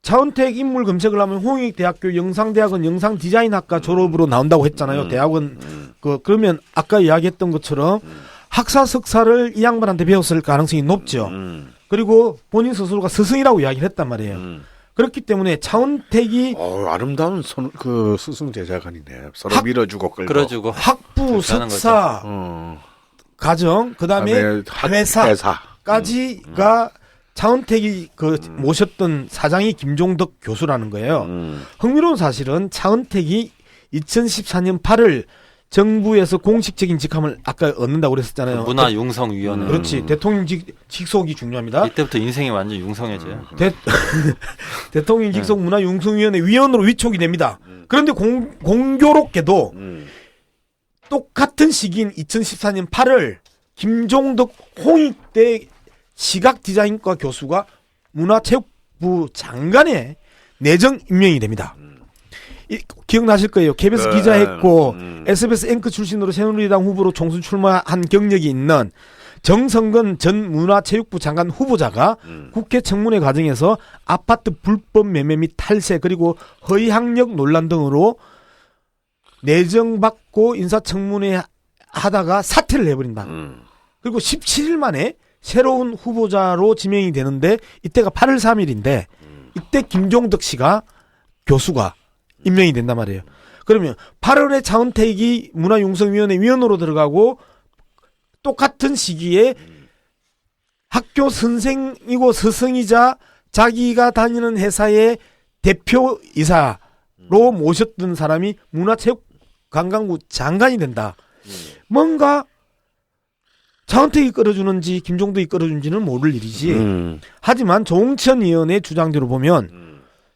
차은택 인물 검색을 하면 홍익대학교 영상대학원 영상디자인학과 졸업으로 나온다고 했잖아요. 대학원 그러면 아까 이야기했던 것처럼 학사 석사를 이 양반한테 배웠을 가능성이 높죠. 그리고 본인 스스로가 스승이라고 이야기를 했단 말이에요. 그렇기 때문에 차은택이 아름다운 그 스승 제자관이네. 서로 밀어주고 끌고. 끌어주고 학부 석사 과정 그다음에 회사까지가 차은택이 그 모셨던 사장이 김종덕 교수라는 거예요. 흥미로운 사실은 차은택이 2014년 8월 정부에서 공식적인 직함을 아까 얻는다고 그랬었잖아요. 문화융성위원회. 그렇지. 대통령 직속이 중요합니다. 이때부터 인생이 완전 융성해져요. 대통령 직속 문화융성위원회 위원으로 위촉이 됩니다. 그런데 공교롭게도 똑같은 시기인 2014년 8월 김종덕 홍익대 시각디자인과 교수가 문화체육부 장관에 내정 임명이 됩니다. 기억나실 거예요. KBS 기자했고 SBS 앵커 출신으로 새누리당 후보로 총선 출마한 경력이 있는 정성근 전 문화체육부 장관 후보자가 국회 청문회 과정에서 아파트 불법 매매 및 탈세 그리고 허위 학력 논란 등으로 내정받고 인사청문회 하다가 사퇴를 해버린다. 그리고 17일 만에 새로운 후보자로 지명이 되는데 이때가 8월 3일인데 이때 김종덕 씨가 교수가 임명이 된단 말이에요. 그러면 8월에 차은택이 문화융성위원회 위원으로 들어가고 똑같은 시기에 학교 선생이고 스승이자 자기가 다니는 회사의 대표이사로 모셨던 사람이 문화체육관광부 장관이 된다. 뭔가 차은택이 끌어주는지 김종덕이 끌어주는지는 모를 일이지. 하지만 조홍천 의원의 주장대로 보면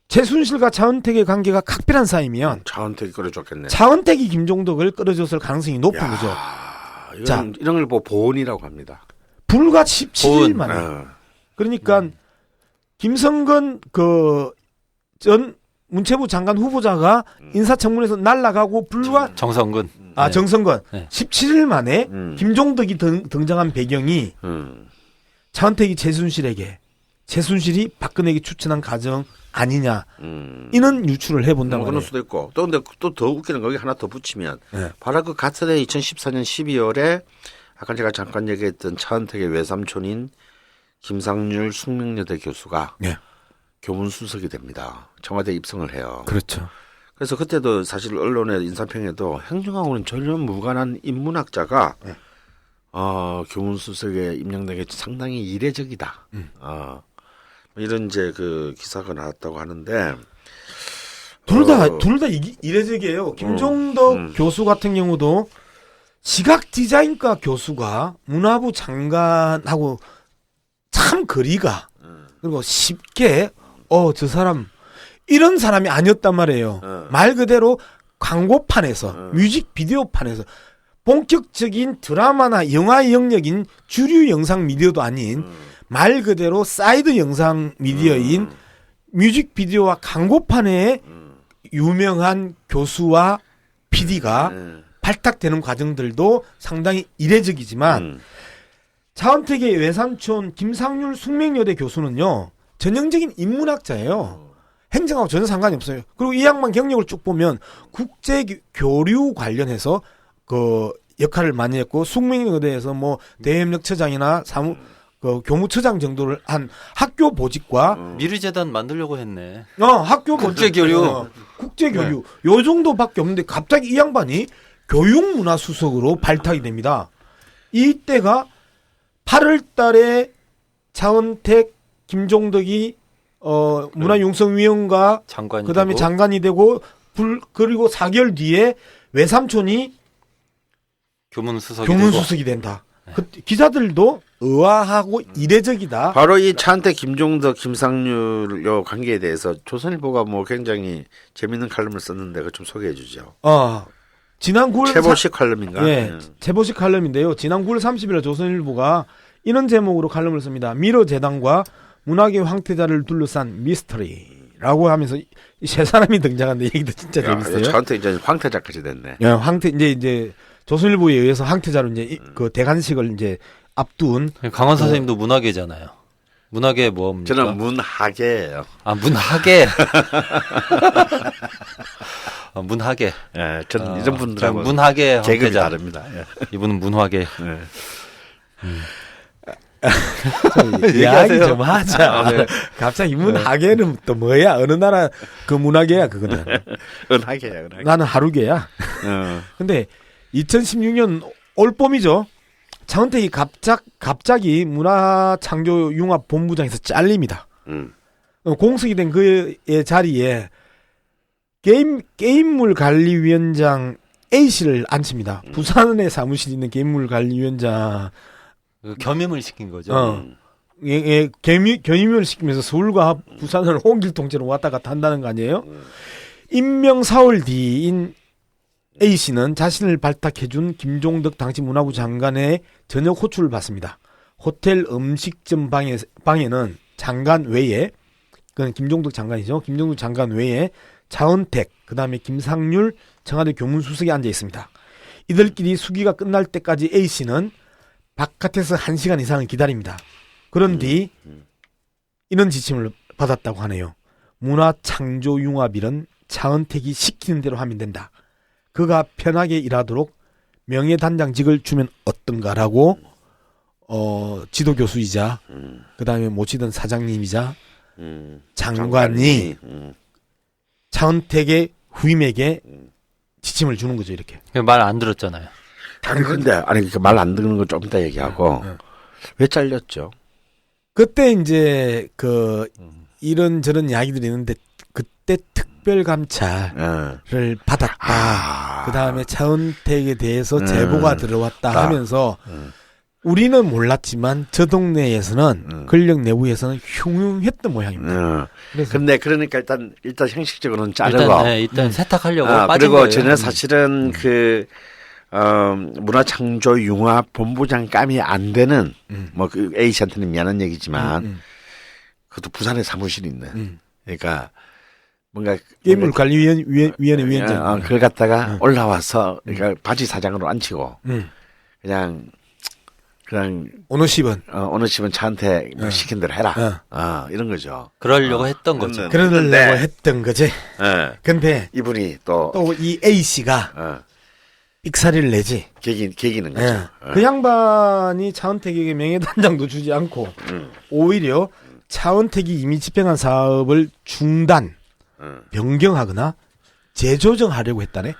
최순실과 차은택의 관계가 각별한 사이면 차은택이 끌어줬겠네. 차은택이 김종덕을 끌어줬을 가능성이 높은 거죠. 이런 걸 보온이라고 합니다. 불과 17일 만에. 그러니까 김성근 그 전 문체부 장관 후보자가 인사청문회에서 날아가고 불과 정성근. 정성근. 네. 17일 만에 김종덕이 등장한 배경이 차은택이 최순실이 박근혜에게 추천한 가정 아니냐. 이는 유추를 해본다고 그럴 수도 있고. 또 근데 또 더 웃기는 거 여기 하나 더 붙이면 바로 그 같은 해 2014년 12월에 아까 제가 잠깐 얘기했던 차은택의 외삼촌인 김상률 숙명여대 교수가 교문 수석이 됩니다. 청와대 입성을 해요. 그렇죠. 그래서 그때도 사실 언론의 인사평에도 행정하고는 전혀 무관한 인문학자가 교문 수석에 임명된 게 상당히 이례적이다. 이런 이제 그 기사가 나왔다고 하는데 둘 다 이례적이에요. 김종덕 교수 같은 경우도 시각 디자인과 교수가 문화부 장관하고 참 거리가 그리고 쉽게 저 사람 이런 사람이 아니었단 말이에요. 말 그대로 광고판에서 뮤직비디오판에서 본격적인 드라마나 영화 영역인 주류 영상 미디어도 아닌 말 그대로 사이드 영상 미디어인 뮤직비디오와 광고판에 유명한 교수와 PD가 발탁되는 과정들도 상당히 이례적이지만 차은택의 외삼촌 김상률 숙명여대 교수는요 전형적인 인문학자예요. 행정하고 전혀 상관이 없어요. 그리고 이 양반 경력을 쭉 보면 국제 교류 관련해서 그 역할을 많이 했고 숙명여대에서 뭐 대협력처장이나 그 교무처장 정도를 한 학교 보직과 미르재단 만들려고 했네. 학교 국제교류. 국제교류 요 정도밖에 없는데 갑자기 이 양반이 교육문화수석으로 발탁이 됩니다. 이때가 8월달에 차은택, 김종덕이 문화융성위원과 장관이 그다음에 되고. 장관이 되고 그리고 4개월 뒤에 외삼촌이 교문수석이 된다. 그 기자들도 의아하고 이례적이다. 바로 이 차은택, 김종덕, 김상률 요 관계에 대해서 조선일보가 뭐 굉장히 재밌는 칼럼을 썼는데 그거 좀 소개해 주죠. 지난 9월 최보식 칼럼인가? 예, 최보식 칼럼인데요. 지난 9월 30일 조선일보가 이런 제목으로 칼럼을 씁니다. 미러 재단과 문학의 황태자를 둘러싼 미스터리라고 하면서 이 세 사람이 등장하는데 얘기도 진짜 재밌어요. 차은택 이제 황태자까지 됐네. 예, 이제 조선일보에 의해서 황태자로 이제 그 대관식을 이제 앞둔 강원 선생님도 문학계잖아요. 문학계 뭡니까? 저는 문학계예요. 문학계. 문학계. 예, 저는 이런 분들하고 문학계 계급이 황태자. 다릅니다. 예. 이분은 문학계. 예. 이야기 좀 하자. 네. 갑자기 문학계는 또 뭐야? 어느 나라 그 문학계야 그거는. 은하계야, 은하계. 나는 하루계야. 근데 2016년 올봄이죠. 차은택이 갑자기 문화창조융합본부장에서 잘립니다. 공석이 된 그의 자리에 게임물 관리위원장 A씨를 앉힙니다. 부산에 사무실 있는 게임물 관리위원장 겸임을 시킨 거죠. 겸임을 시키면서 서울과 부산을 홍길통째로 왔다 갔다 한다는 거 아니에요? 임명 4월 뒤인 A씨는 자신을 발탁해준 김종덕 당시 문화부 장관의 저녁 호출을 받습니다. 호텔 음식점 방에는 장관 외에, 그건 김종덕 장관이죠. 김종덕 장관 외에 차은택, 그 다음에 김상률 청와대 교문수석이 앉아 있습니다. 이들끼리 수기가 끝날 때까지 A씨는 바깥에서 1시간 이상을 기다립니다. 그런 뒤 이런 지침을 받았다고 하네요. 문화창조융합일은 차은택이 시키는 대로 하면 된다. 그가 편하게 일하도록 명예단장직을 주면 어떤가라고 지도교수이자 그 다음에 모시던 사장님이자 장관이 차은택의 후임에게 지침을 주는 거죠. 이렇게. 말 안 들었잖아요. 근데 말 안 듣는 거 좀 이따 얘기하고 왜 잘렸죠? 그때 이제 이런저런 이야기들이 있는데 그때 특별감찰을 받았다. 그 다음에 차은택에 대해서 제보가 들어왔다 하면서 우리는 몰랐지만 저 동네에서는 권력 내부에서는 흉흉했던 모양입니다. 근데 그러니까 일단 형식적으로는 자르고 일단 세탁하려고 빠진 그리고 거예요. 저는 사실은 문화창조융합본부장감이 안 되는 그 A씨한테는 미안한 얘기지만 그것도 부산에 사무실이 있네. 그러니까 뭔가 게임물관리위원회 위원장 그걸 갖다가 올라와서 그러니까 바지 사장으로 앉히고 그냥 어느 집은 차한테 시킨 대로 해라. 이런 거죠. 그러려고 했던 거죠. 그러려고 했던 거지. 근데 이분이 또 이 A씨가 익사리를 내지. 개기는 거죠. 그 양반이 차은택에게 명예단장도 주지 않고 오히려 차은택이 이미 집행한 사업을 변경하거나 재조정하려고 했다네.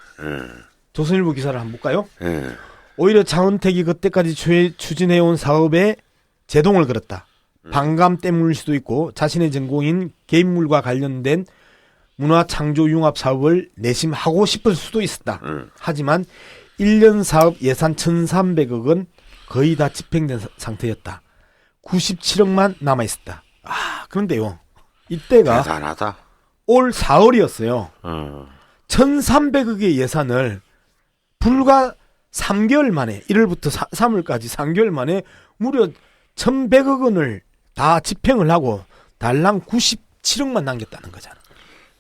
조선일보 기사를 한번 볼까요? 오히려 차은택이 그때까지 추진해온 사업에 제동을 걸었다. 반감 때문일 수도 있고 자신의 전공인 개인물과 관련된 문화창조융합 사업을 내심하고 싶을 수도 있었다. 하지만 1년 사업 예산 1,300억 원 거의 다 집행된 상태였다. 97억만 남아있었다. 그런데요. 이때가 대단하다. 올 4월이었어요. 1,300억의 예산을 불과 3개월 만에 1월부터 3월까지 3개월 만에 무려 1,100억 원을 다 집행을 하고 달랑 97억만 남겼다는 거잖아.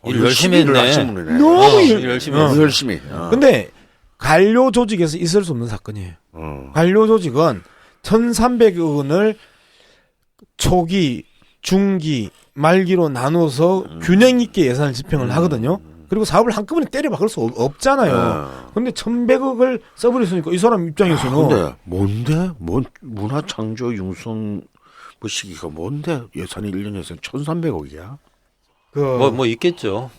일 열심히 했네. 너무 열심히 했어. 열심히. 근데 관료 조직에서 있을 수 없는 사건이에요. 관료 조직은 1,300억 원을 초기, 중기, 말기로 나눠서 균형 있게 예산을 집행을 하거든요. 그리고 사업을 한꺼번에 때려 박을 수 없잖아요. 근데 1,100억을 써버렸으니까 이 사람 입장에서는. 근데 뭔데? 문화창조 융성 뭐 시기가 뭔데? 예산이 1년 예산 1,300억이야? 뭐 있겠죠.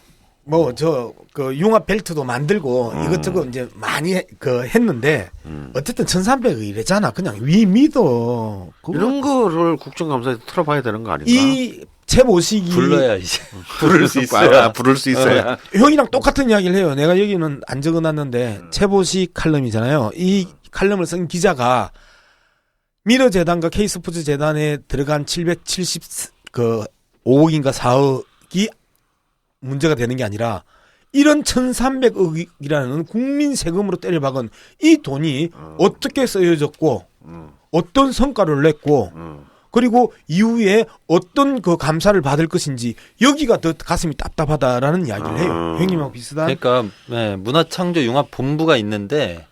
그 융합 벨트도 만들고 이것저것 이제 많이 했는데 어쨌든 1,300억이래잖아. 그냥 믿어. 이런 거를 국정감사에 틀어봐야 되는 거 아닌가? 이 최보식이 불러야 이제 부를 수 있어야. 부를 수 있어야. 형이랑 똑같은 이야기를 해요. 내가 여기는 안 적어놨는데 최보식 칼럼이잖아요. 이 칼럼을 쓴 기자가 미러재단과 K스포츠 재단에 들어간 775억인가 4억이 문제가 되는 게 아니라 이런 1,300억이라는 국민 세금으로 때려박은 이 돈이 어떻게 쓰여졌고 어떤 성과를 냈고 그리고 이후에 어떤 그 감사를 받을 것인지 여기가 더 가슴이 답답하다라는 이야기를 해요. 형님하고 비슷한. 그러니까 문화창조융합본부가 있는데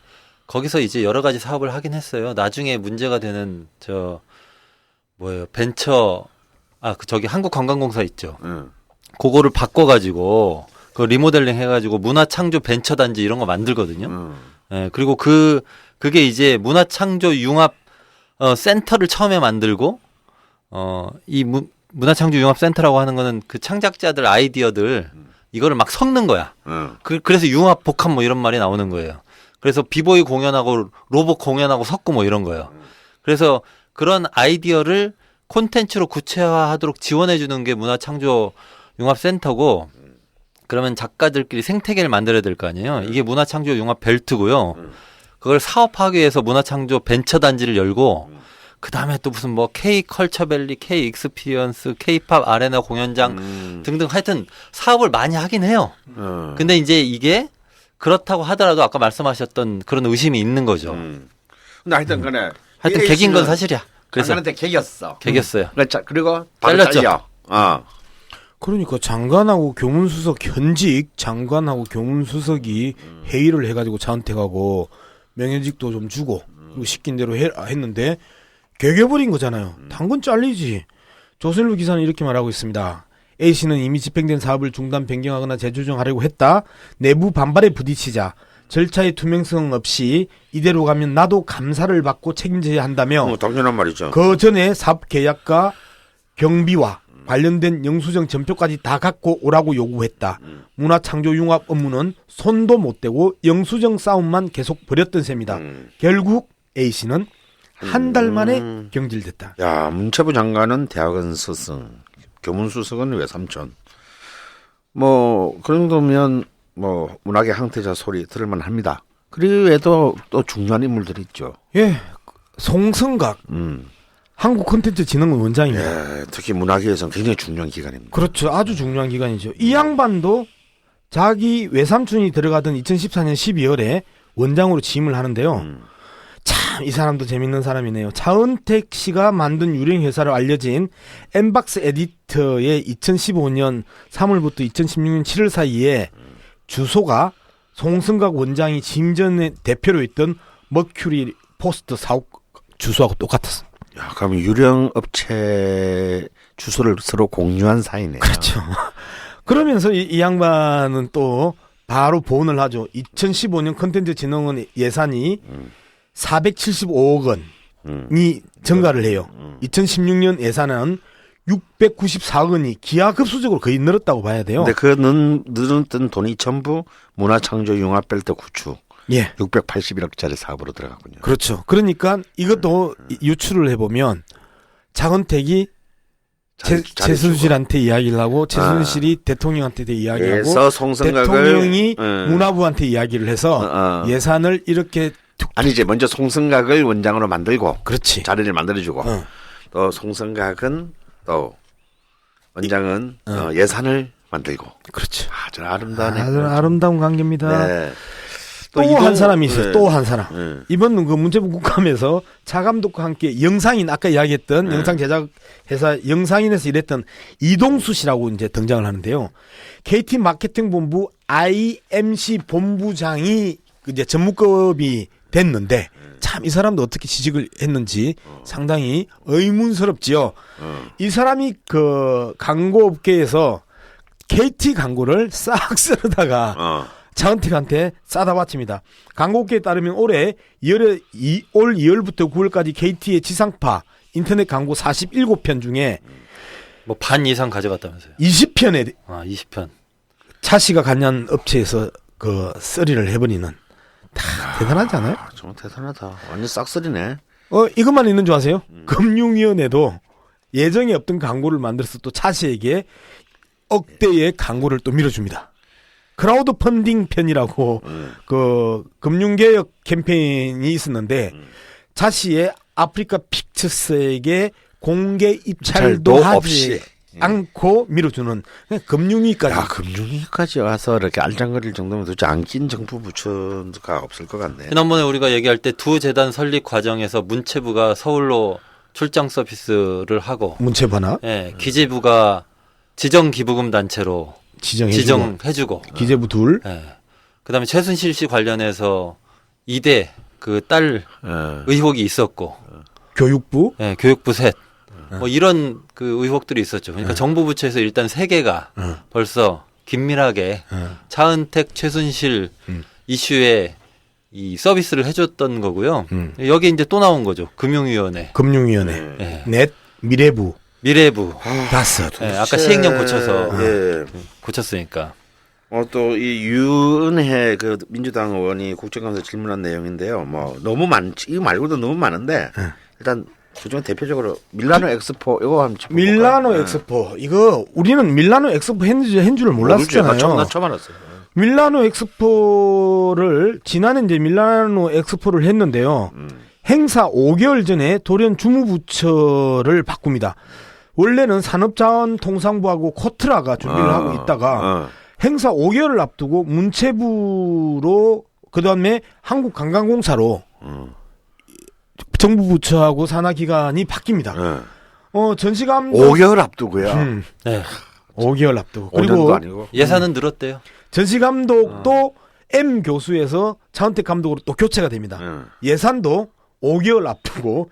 거기서 이제 여러 가지 사업을 하긴 했어요. 나중에 문제가 되는 벤처 저기 한국관광공사 있죠. 그거를 바꿔가지고 그 리모델링 해가지고 문화창조 벤처단지 이런 거 만들거든요. 그리고 그게 이제 문화창조융합 센터를 처음에 만들고 이 문화창조융합센터라고 하는 거는 그 창작자들 아이디어들 이거를 막 섞는 거야. 그래서 융합 복합 뭐 이런 말이 나오는 거예요. 그래서 비보이 공연하고 로봇 공연하고 섞고 뭐 이런 거예요. 그래서 그런 아이디어를 콘텐츠로 구체화하도록 지원해 주는 게 문화창조융합센터고 그러면 작가들끼리 생태계를 만들어야 될 거 아니에요. 이게 문화창조융합 벨트고요. 그걸 사업하기 위해서 문화창조 벤처단지를 열고 그 다음에 또 무슨 K 컬처밸리, K 익스피리언스, K-팝 아레나 공연장 등등 하여튼 사업을 많이 하긴 해요. 근데 이제 이게 그렇다고 하더라도 아까 말씀하셨던 그런 의심이 있는 거죠. 근데 하여튼 간에 하여튼 개긴 건 사실이야. 그래서 장관한테 개겼어. 개겼어요. 그리고 바로 잘렸죠. 잘려. 그러니까 장관하고 교문수석 현직 장관하고 교문수석이 회의를 해가지고 자은택하고 명예직도 좀 주고 그리고 시킨 대로 했는데 개겨버린 거잖아요. 당근 잘리지. 조선일보 기사는 이렇게 말하고 있습니다. A씨는 이미 집행된 사업을 중단 변경하거나 재조정하려고 했다. 내부 반발에 부딪히자 절차의 투명성 없이 이대로 가면 나도 감사를 받고 책임져야 한다며 당연한 말이죠. 그 전에 사업 계약과 경비와 관련된 영수증 전표까지 다 갖고 오라고 요구했다. 문화창조융합 업무는 손도 못 대고 영수증 싸움만 계속 벌였던 셈이다. 결국 A씨는 한 달 만에 경질됐다. 야, 문체부 장관은 대학원 스승, 교문수석은 외삼촌. 그 정도면 문학의 항태자 소리 들을만 합니다. 그 외에도 또 중요한 인물들이 있죠. 예, 송승각. 한국콘텐츠진흥원 원장입니다. 예, 특히 문화계에서는 굉장히 중요한 기관입니다. 그렇죠. 아주 중요한 기관이죠. 이 양반도 자기 외삼촌이 들어가던 2014년 12월에 원장으로 취임을 하는데요. 참 이 사람도 재밌는 사람이네요. 차은택 씨가 만든 유령 회사로 알려진 엠박스 에디터의 2015년 3월부터 2016년 7월 사이에 주소가 송승각 원장이 취임 전에 대표로 있던 머큐리 포스트 사옥 주소하고 똑같았어. 야, 그럼 유령 업체 주소를 서로 공유한 사이네요. 그렇죠. 그러면서 이 양반은 또 바로 보온을 하죠. 2015년 컨텐츠진흥원 예산이 475억 원이 증가를 해요. 2016년 예산은 694억 원이 기하급수적으로 거의 늘었다고 봐야 돼요. 근데 그 늘었던 돈이 전부 문화창조융합벨트 구축. 예. 681억짜리 사업으로 들어갔군요. 그렇죠. 그러니까 이것도 유추를 해보면 차은택이 최순실한테 이야기를 하고 최순실이 대통령한테 이야기하고 대통령이 문화부한테 이야기를 해서 예산을 이렇게 아니지 먼저 송승각을 원장으로 만들고 그렇지. 자리를 만들어주고 또 송승각은 또 원장은 예산을 만들고 그렇죠. 아주 아름다운 아름다운 관계입니다. 네. 또 한 사람이 있어요. 또 한 사람. 이번 그 문체부 국감에서 차감독과 함께 영상인 아까 이야기했던 영상 제작 회사 영상인에서 일했던 이동수 씨라고 이제 등장을 하는데요. KT 마케팅 본부 IMC 본부장이 이제 전무급이 됐는데 참 이 사람도 어떻게 취직을 했는지 상당히 의문스럽지요. 이 사람이 그 광고업계에서 KT 광고를 싹 쓰다가 차은택한테 싸다 바칩니다. 광고업계에 따르면 올 2월부터 9월까지 KT의 지상파 인터넷 광고 47편 중에 뭐 반 이상 가져갔다면서요. 20편에 20편. 차씨가 관련 업체에서 그 쓰리를 해버리는 다 대단하지 않아요? 정말 대단하다. 완전 싹쓸이네. 이것만 있는 줄 아세요? 금융위원회도 예정에 없던 광고를 만들어서 또 차씨에게 억대의 광고를 또 밀어줍니다. 크라우드 펀딩 편이라고 그 금융개혁 캠페인이 있었는데 차씨의 아프리카 픽처스에게 공개 입찰도 하지 없이. 않고 밀어주는 금융위까지. 야, 금융위까지 와서 이렇게 알짱거릴 정도면 도대체 안 낀 정부 부처가 없을 것 같네. 지난번에 우리가 얘기할 때 두 재단 설립 과정에서 문체부가 서울로 출장 서비스를 하고 문체부나 예, 기재부가 지정 기부금 단체로 지정해주고 기재부 둘. 예. 그다음에 최순실 씨 관련해서 2대 그 딸 의혹이 있었고 교육부, 예, 교육부 셋. 뭐 이런 그 의혹들이 있었죠. 그러니까 정부 부처에서 일단 세 개가 벌써 긴밀하게 차은택, 최순실 이슈에 이 서비스를 해줬던 거고요. 여기 이제 또 나온 거죠. 금융위원회, 예. 넷, 미래부, 다섯. 예, 아까 시행령 고쳐서 예. 고쳤으니까. 또 이 유은혜 그 민주당 의원이 국정감사 질문한 내용인데요. 뭐 너무 많지. 이거 말고도 너무 많은데 일단 그중에 대표적으로 밀라노 엑스포 이거 한번 짚어볼까요? 밀라노 엑스포 이거 우리는 밀라노 엑스포 한 줄을 몰랐었잖아요. 나 처음 알았어요. 밀라노 엑스포를 지난해 이제 밀라노 엑스포를 했는데요. 행사 5개월 전에 돌연 주무부처를 바꿉니다. 원래는 산업자원통상부하고 코트라가 준비를 하고 있다가 행사 5개월을 앞두고 문체부로 그다음에 한국관광공사로 정부 부처하고 산하기관이 바뀝니다. 전시감독 5개월 앞두고요. 네. 5개월 앞두고 그리고 아니고. 예산은 늘었대요. 전시감독도 M 교수에서 차은택 감독으로 또 교체가 됩니다. 예산도 5개월 앞두고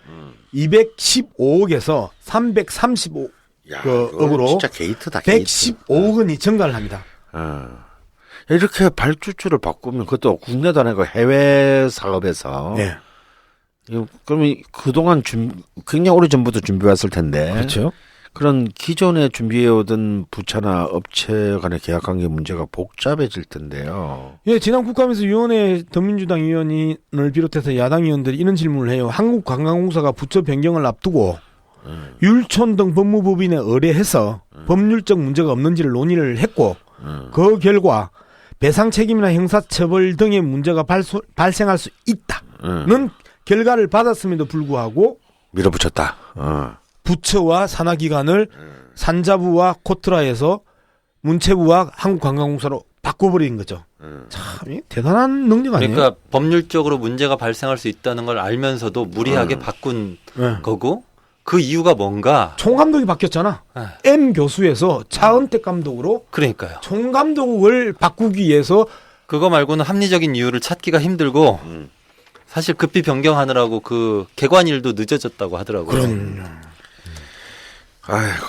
215억에서 335억으로 진짜 게이트다. 115억 원이 증가를 합니다. 이렇게 발주처를 바꾸면 그것도 국내도 아니고 해외 사업에서 네. 그러면 그동안 굉장히 오래전부터 준비해왔을 텐데 그렇죠. 그런 기존에 준비해오던 부처나 업체 간의 계약관계 문제가 복잡해질 텐데요. 예, 지난 국감에서 위원회 더민주당 의원을 비롯해서 야당 의원들이 이런 질문을 해요. 한국관광공사가 부처 변경을 앞두고 율촌 등 법무법인에 의뢰해서 법률적 문제가 없는지를 논의를 했고 그 결과 배상 책임이나 형사처벌 등의 문제가 발생할 수 있다는 결과를 받았음에도 불구하고 밀어붙였다. 부처와 산하기관을 산자부와 코트라에서 문체부와 한국관광공사로 바꿔버린 거죠. 참 대단한 능력 아니에요? 그러니까 법률적으로 문제가 발생할 수 있다는 걸 알면서도 무리하게 바꾼 거고 그 이유가 뭔가 총감독이 바뀌었잖아. M 교수에서 차은택 감독으로 그러니까요. 총감독을 바꾸기 위해서 그거 말고는 합리적인 이유를 찾기가 힘들고 사실 급히 변경하느라고 그 개관일도 늦어졌다고 하더라고요. 그런. 아이고.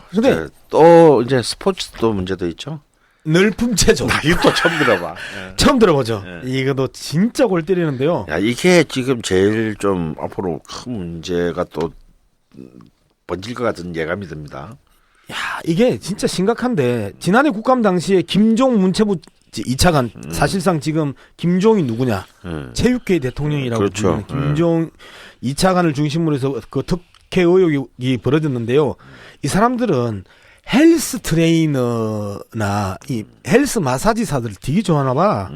근데 또 이제 스포츠도 문제도 있죠. 늘품체조. 이것도 처음 들어봐. 처음 들어보죠. 이거도 진짜 골 때리는데요. 야, 이게 지금 제일 좀 앞으로 큰 문제가 또 번질 것 같은 예감이 듭니다. 야, 이게 진짜 심각한데 지난해 국감 당시에 김종 문체부 2차관 사실상 지금 김종이 누구냐? 체육회 대통령이라고 그렇죠. 부르는 김종 2차관을 중심으로 해서 그 특혜 의혹이 벌어졌는데요. 이 사람들은 헬스 트레이너나 이 헬스 마사지사들을 되게 좋아하나 봐.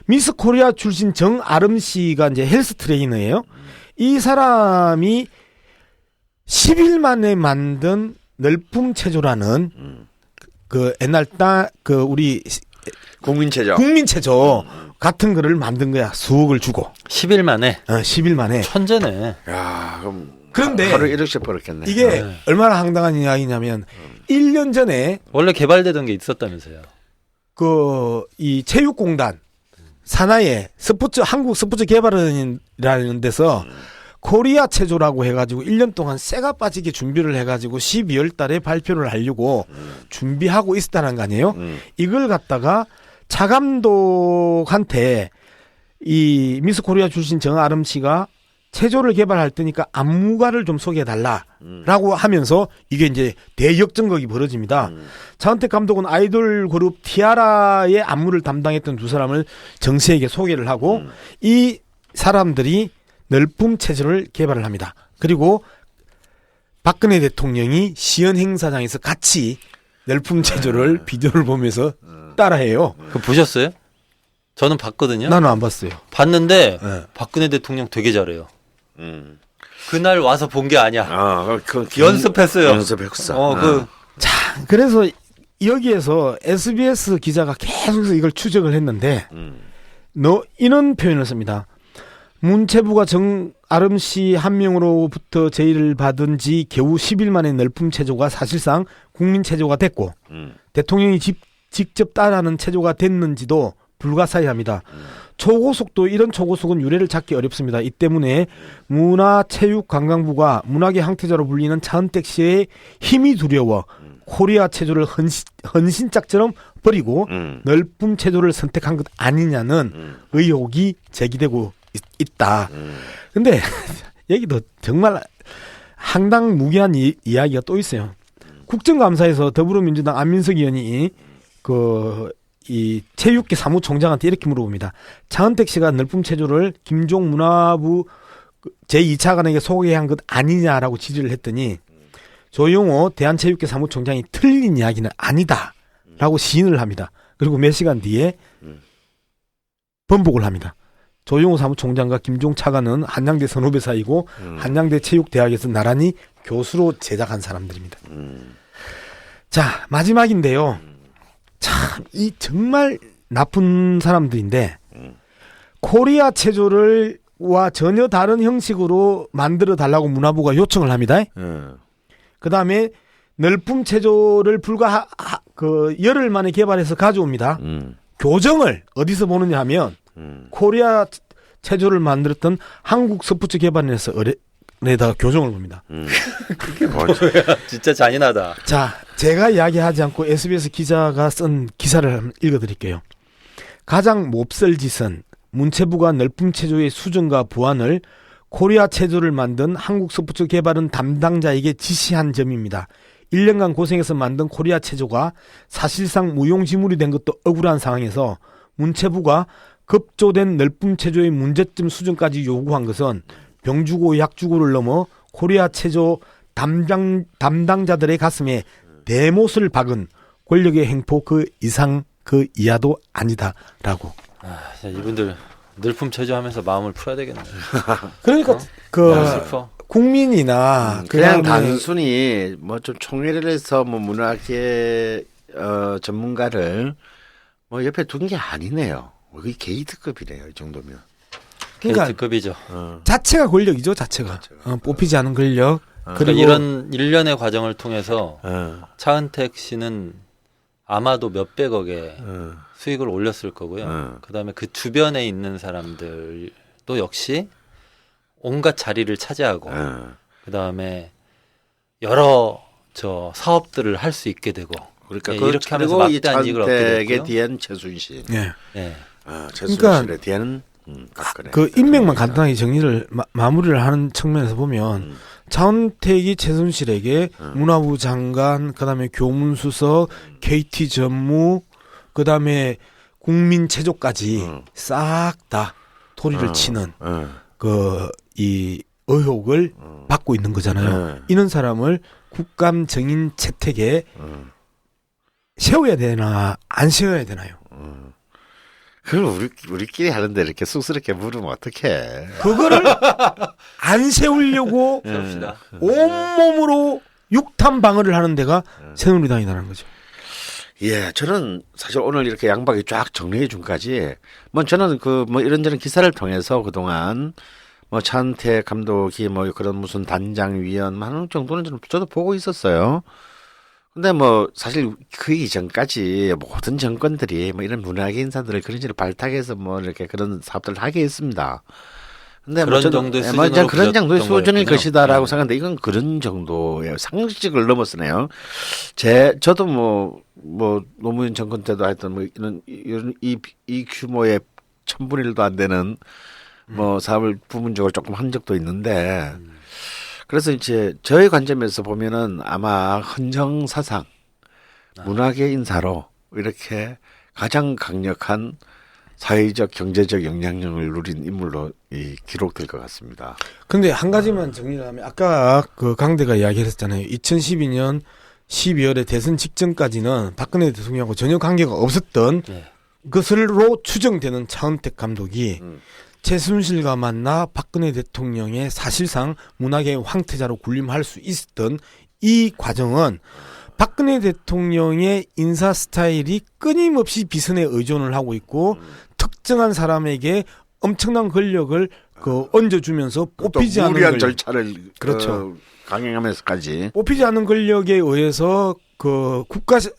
미스 코리아 출신 정아름 씨가 이제 헬스 트레이너예요. 이 사람이 10일 만에 만든 널품체조라는 그 옛날 그 우리 국민체조 같은 거를 만든 거야. 수억을 주고 10일 만에 10일 만에 천재네. 야, 그럼 그런데 하루 1억씩 벌었겠네. 이게 얼마나 황당한 이야기냐면 1년 전에 원래 개발되던 게 있었다면서요. 그 이 체육공단 산하에 한국 스포츠 개발원이라는 데서 코리아 체조라고 해가지고 1년 동안 쇠가 빠지게 준비를 해가지고 12월 달에 발표를 하려고 준비하고 있었다는 거 아니에요? 이걸 갖다가 차 감독한테 이 미스 코리아 출신 정아름 씨가 체조를 개발할 테니까 안무가를 좀 소개해달라라고 하면서 이게 이제 대역전극이 벌어집니다. 차은택 감독은 아이돌 그룹 티아라의 안무를 담당했던 두 사람을 정세에게 소개를 하고 이 사람들이 널품 체조를 개발을 합니다. 그리고 박근혜 대통령이 시연 행사장에서 같이 널품 체조를 비디오를 보면서 따라해요. 그거 보셨어요? 저는 봤거든요. 나는 안 봤어요. 봤는데 네. 박근혜 대통령 되게 잘해요. 그날 와서 본 게 아니야. 연습했어요. 연습했어. 자, 그래서 여기에서 SBS 기자가 계속해서 이걸 추적을 했는데 이런 표현을 씁니다. 문체부가 정아름 씨 한 명으로부터 제의를 받은 지 겨우 10일 만에 널품 체조가 사실상 국민 체조가 됐고 대통령이 직접 따라하는 체조가 됐는지도 불가사의합니다. 초고속도 이런 초고속은 유래를 찾기 어렵습니다. 이 때문에 문화체육관광부가 문학의 항태자로 불리는 차은택 씨의 힘이 두려워 코리아 체조를 헌신짝처럼 버리고 널품 체조를 선택한 것 아니냐는 의혹이 제기되고 있다. 근데 여기도 정말 황당무계한 이야기가 또 있어요. 국정감사에서 더불어민주당 안민석 의원이 이 체육계 사무총장한테 이렇게 물어봅니다. 차은택 씨가 널품 체조를 김종 문화부 제2차관에게 소개한 것 아니냐라고 질의를 했더니 조용호 대한체육계 사무총장이 틀린 이야기는 아니다라고 시인을 합니다. 그리고 몇 시간 뒤에 번복을 합니다. 조용호 사무총장과 김종 차관은 한양대 선후배 사이고 한양대 체육대학에서 나란히 교수로 제작한 사람들입니다. 자, 마지막인데요. 참, 이 정말 나쁜 사람들인데 코리아 체조와 전혀 다른 형식으로 만들어 달라고 문화부가 요청을 합니다. 그 다음에 널품 체조를 불과 열흘 만에 개발해서 가져옵니다. 교정을 어디서 보느냐 하면 코리아 체조를 만들었던 한국 스포츠 개발원에서 에다가 교정을 봅니다. 그게 뭐지? 진짜 잔인하다. 자, 제가 이야기하지 않고 SBS 기자가 쓴 기사를 한번 읽어드릴게요. 가장 몹쓸 짓은 문체부가 널품 체조의 수정과 보완을 코리아 체조를 만든 한국 스포츠 개발원 담당자에게 지시한 점입니다. 1년간 고생해서 만든 코리아 체조가 사실상 무용지물이 된 것도 억울한 상황에서 문체부가 급조된 널품 체조의 문제점 수정까지 요구한 것은 병주고 약주고를 넘어 코리아 체조 담당자들의 가슴에 대못을 박은 권력의 행포 그 이상 그 이하도 아니다라고. 이분들 널품 체조하면서 마음을 풀어야 되겠네. 그러니까 슬퍼. 국민이나 그냥 단순히 뭐 좀 총회를 해서 뭐 문화계 전문가를 뭐 옆에 둔 게 아니네요. 거의 게이트급이네요. 이 정도면. 그러니까 급이죠. 자체가 권력이죠. 자체가 뽑히지 않은 권력. 그리고 이런 일련의 과정을 통해서 차은택 씨는 아마도 몇백억의 수익을 올렸을 거고요. 그다음에 그 주변에 있는 사람들도 역시 온갖 자리를 차지하고 그다음에 여러 사업들을 할 수 있게 되고 그러니까 이렇게 하면서 막대한 이익을 얻게 차은택에 됐고요. 대한 최순실. 최순실에 대한 그 인맥만 간단하게 정리를 마무리를 하는 측면에서 보면 차은택이 최순실에게 문화부 장관, 그다음에 교문수석, KT 전무, 그다음에 국민체조까지 싹 다 토리를 치는 이 의혹을 받고 있는 거잖아요. 이런 사람을 국감 정인 채택에 세워야 되나 안 세워야 되나요? 그걸 우리끼리 하는데 이렇게 쑥스럽게 물으면 어떡해. 그거를 안 세우려고 온몸으로 육탄 방어를 하는 데가 새누리당이라는 거죠. 예, 저는 사실 오늘 이렇게 양박이 쫙 정리해 준까지 뭐 저는 뭐 이런저런 기사를 통해서 그동안 뭐 차은택 감독이 뭐 그런 무슨 단장위원 하는 정도는 저도 보고 있었어요. 근데 뭐 사실 그 이전까지 모든 정권들이 뭐 이런 문화계 인사들을 그런 식으로 발탁해서 뭐 이렇게 그런 사업들을 하게 했습니다. 근데 그런 뭐 정도의 저는 수준으로 그런 정도의 부졌던 수준일 거였군요. 것이다라고 네. 생각하는데 이건 그런 정도의 상식을 넘었으네요. 저도 뭐 노무현 정권 때도 하여튼 뭐 이런 이 규모의 1000분의 1도 안 되는 뭐 사업을 부분적으로 조금 한 적도 있는데 그래서 이제 저의 관점에서 보면은 아마 헌정사상 문화계 인사로 이렇게 가장 강력한 사회적 경제적 영향력을 누린 인물로 기록될 것 같습니다. 근데 한 가지만 정리를 하면 아까 그 강대가 이야기했었잖아요. 2012년 12월에 대선 직전까지는 박근혜 대통령하고 전혀 관계가 없었던 네. 것으로 추정되는 차은택 감독이 최순실과 만나 박근혜 대통령의 사실상 문화계 황태자로 군림할 수 있었던 이 과정은 박근혜 대통령의 인사 스타일이 끊임없이 비선에 의존을 하고 있고 특정한 사람에게 엄청난 권력을 얹어주면서 뽑히지 않는 무리한 권력. 절차를 그렇죠. 강행하면서까지 뽑히지 않는 권력에 의해서 그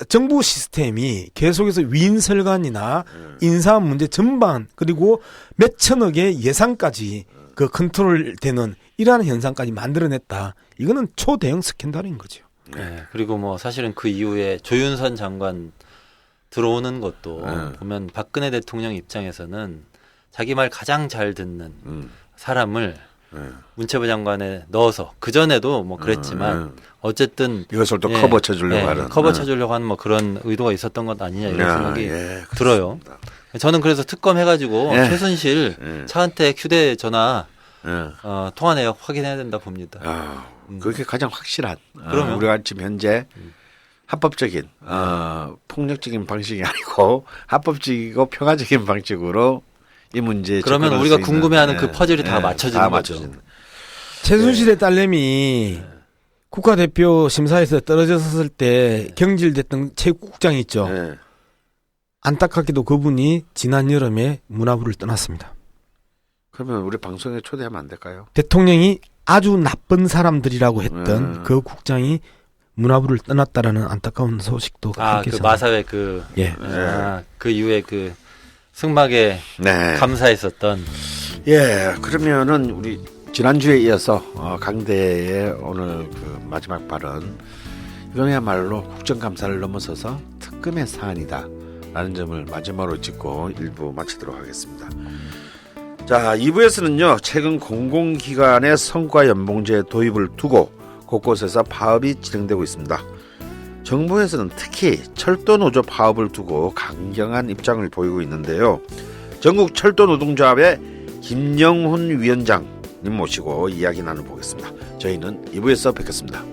정부 시스템이 계속해서 위인설관이나 인사 문제 전반 그리고 몇 천억의 예산까지 그 컨트롤되는 이러한 현상까지 만들어냈다. 이거는 초대형 스캔들인 거죠. 네. 그리고 뭐 사실은 그 이후에 조윤선 장관 들어오는 것도 보면 박근혜 대통령 입장에서는 자기 말 가장 잘 듣는 사람을 문체부 장관에 넣어서 그 전에도 뭐 그랬지만 어쨌든 이것을 또 커버 쳐주려고 하는 커버 쳐주려고 하는 뭐 그런 의도가 있었던 것 아니냐 이런 생각이 들어요. 그렇습니다. 저는 그래서 특검 해가지고 예. 최순실 차은택 휴대전화 통화 내역 확인해야 된다 봅니다. 그게 가장 확실한 그러면. 우리가 지금 현재 합법적인 폭력적인 방식이 아니고 합법적이고 평화적인 방식으로 이 문제에 그러면 접근할 우리가 수 있는, 궁금해하는 그 퍼즐이 다 맞춰지는 거죠. 최순실의 딸내미 국가대표 심사에서 떨어졌을 때 경질됐던 체육국장 있죠. 네. 안타깝게도 그분이 지난 여름에 문화부를 떠났습니다. 그러면 우리 방송에 초대하면 안 될까요? 대통령이 아주 나쁜 사람들이라고 했던 그 국장이 문화부를 떠났다라는 안타까운 소식도 함께 그 마사회 그 이후에 그 승막에 감사했었던. 예, 그러면은 우리 지난주에 이어서 강대의 오늘 그 마지막 발언 이거야말로 국정감사를 넘어서서 특검의 사안이다 라는 점을 마지막으로 짚고 1부 마치도록 하겠습니다. 자, 2부에서는요 최근 공공기관의 성과 연봉제 도입을 두고 곳곳에서 파업이 진행되고 있습니다. 정부에서는 특히 철도노조 파업을 두고 강경한 입장을 보이고 있는데요. 전국 철도노동조합의 김영훈 위원장님 모시고 이야기 나눠보겠습니다. 저희는 2부에서 뵙겠습니다.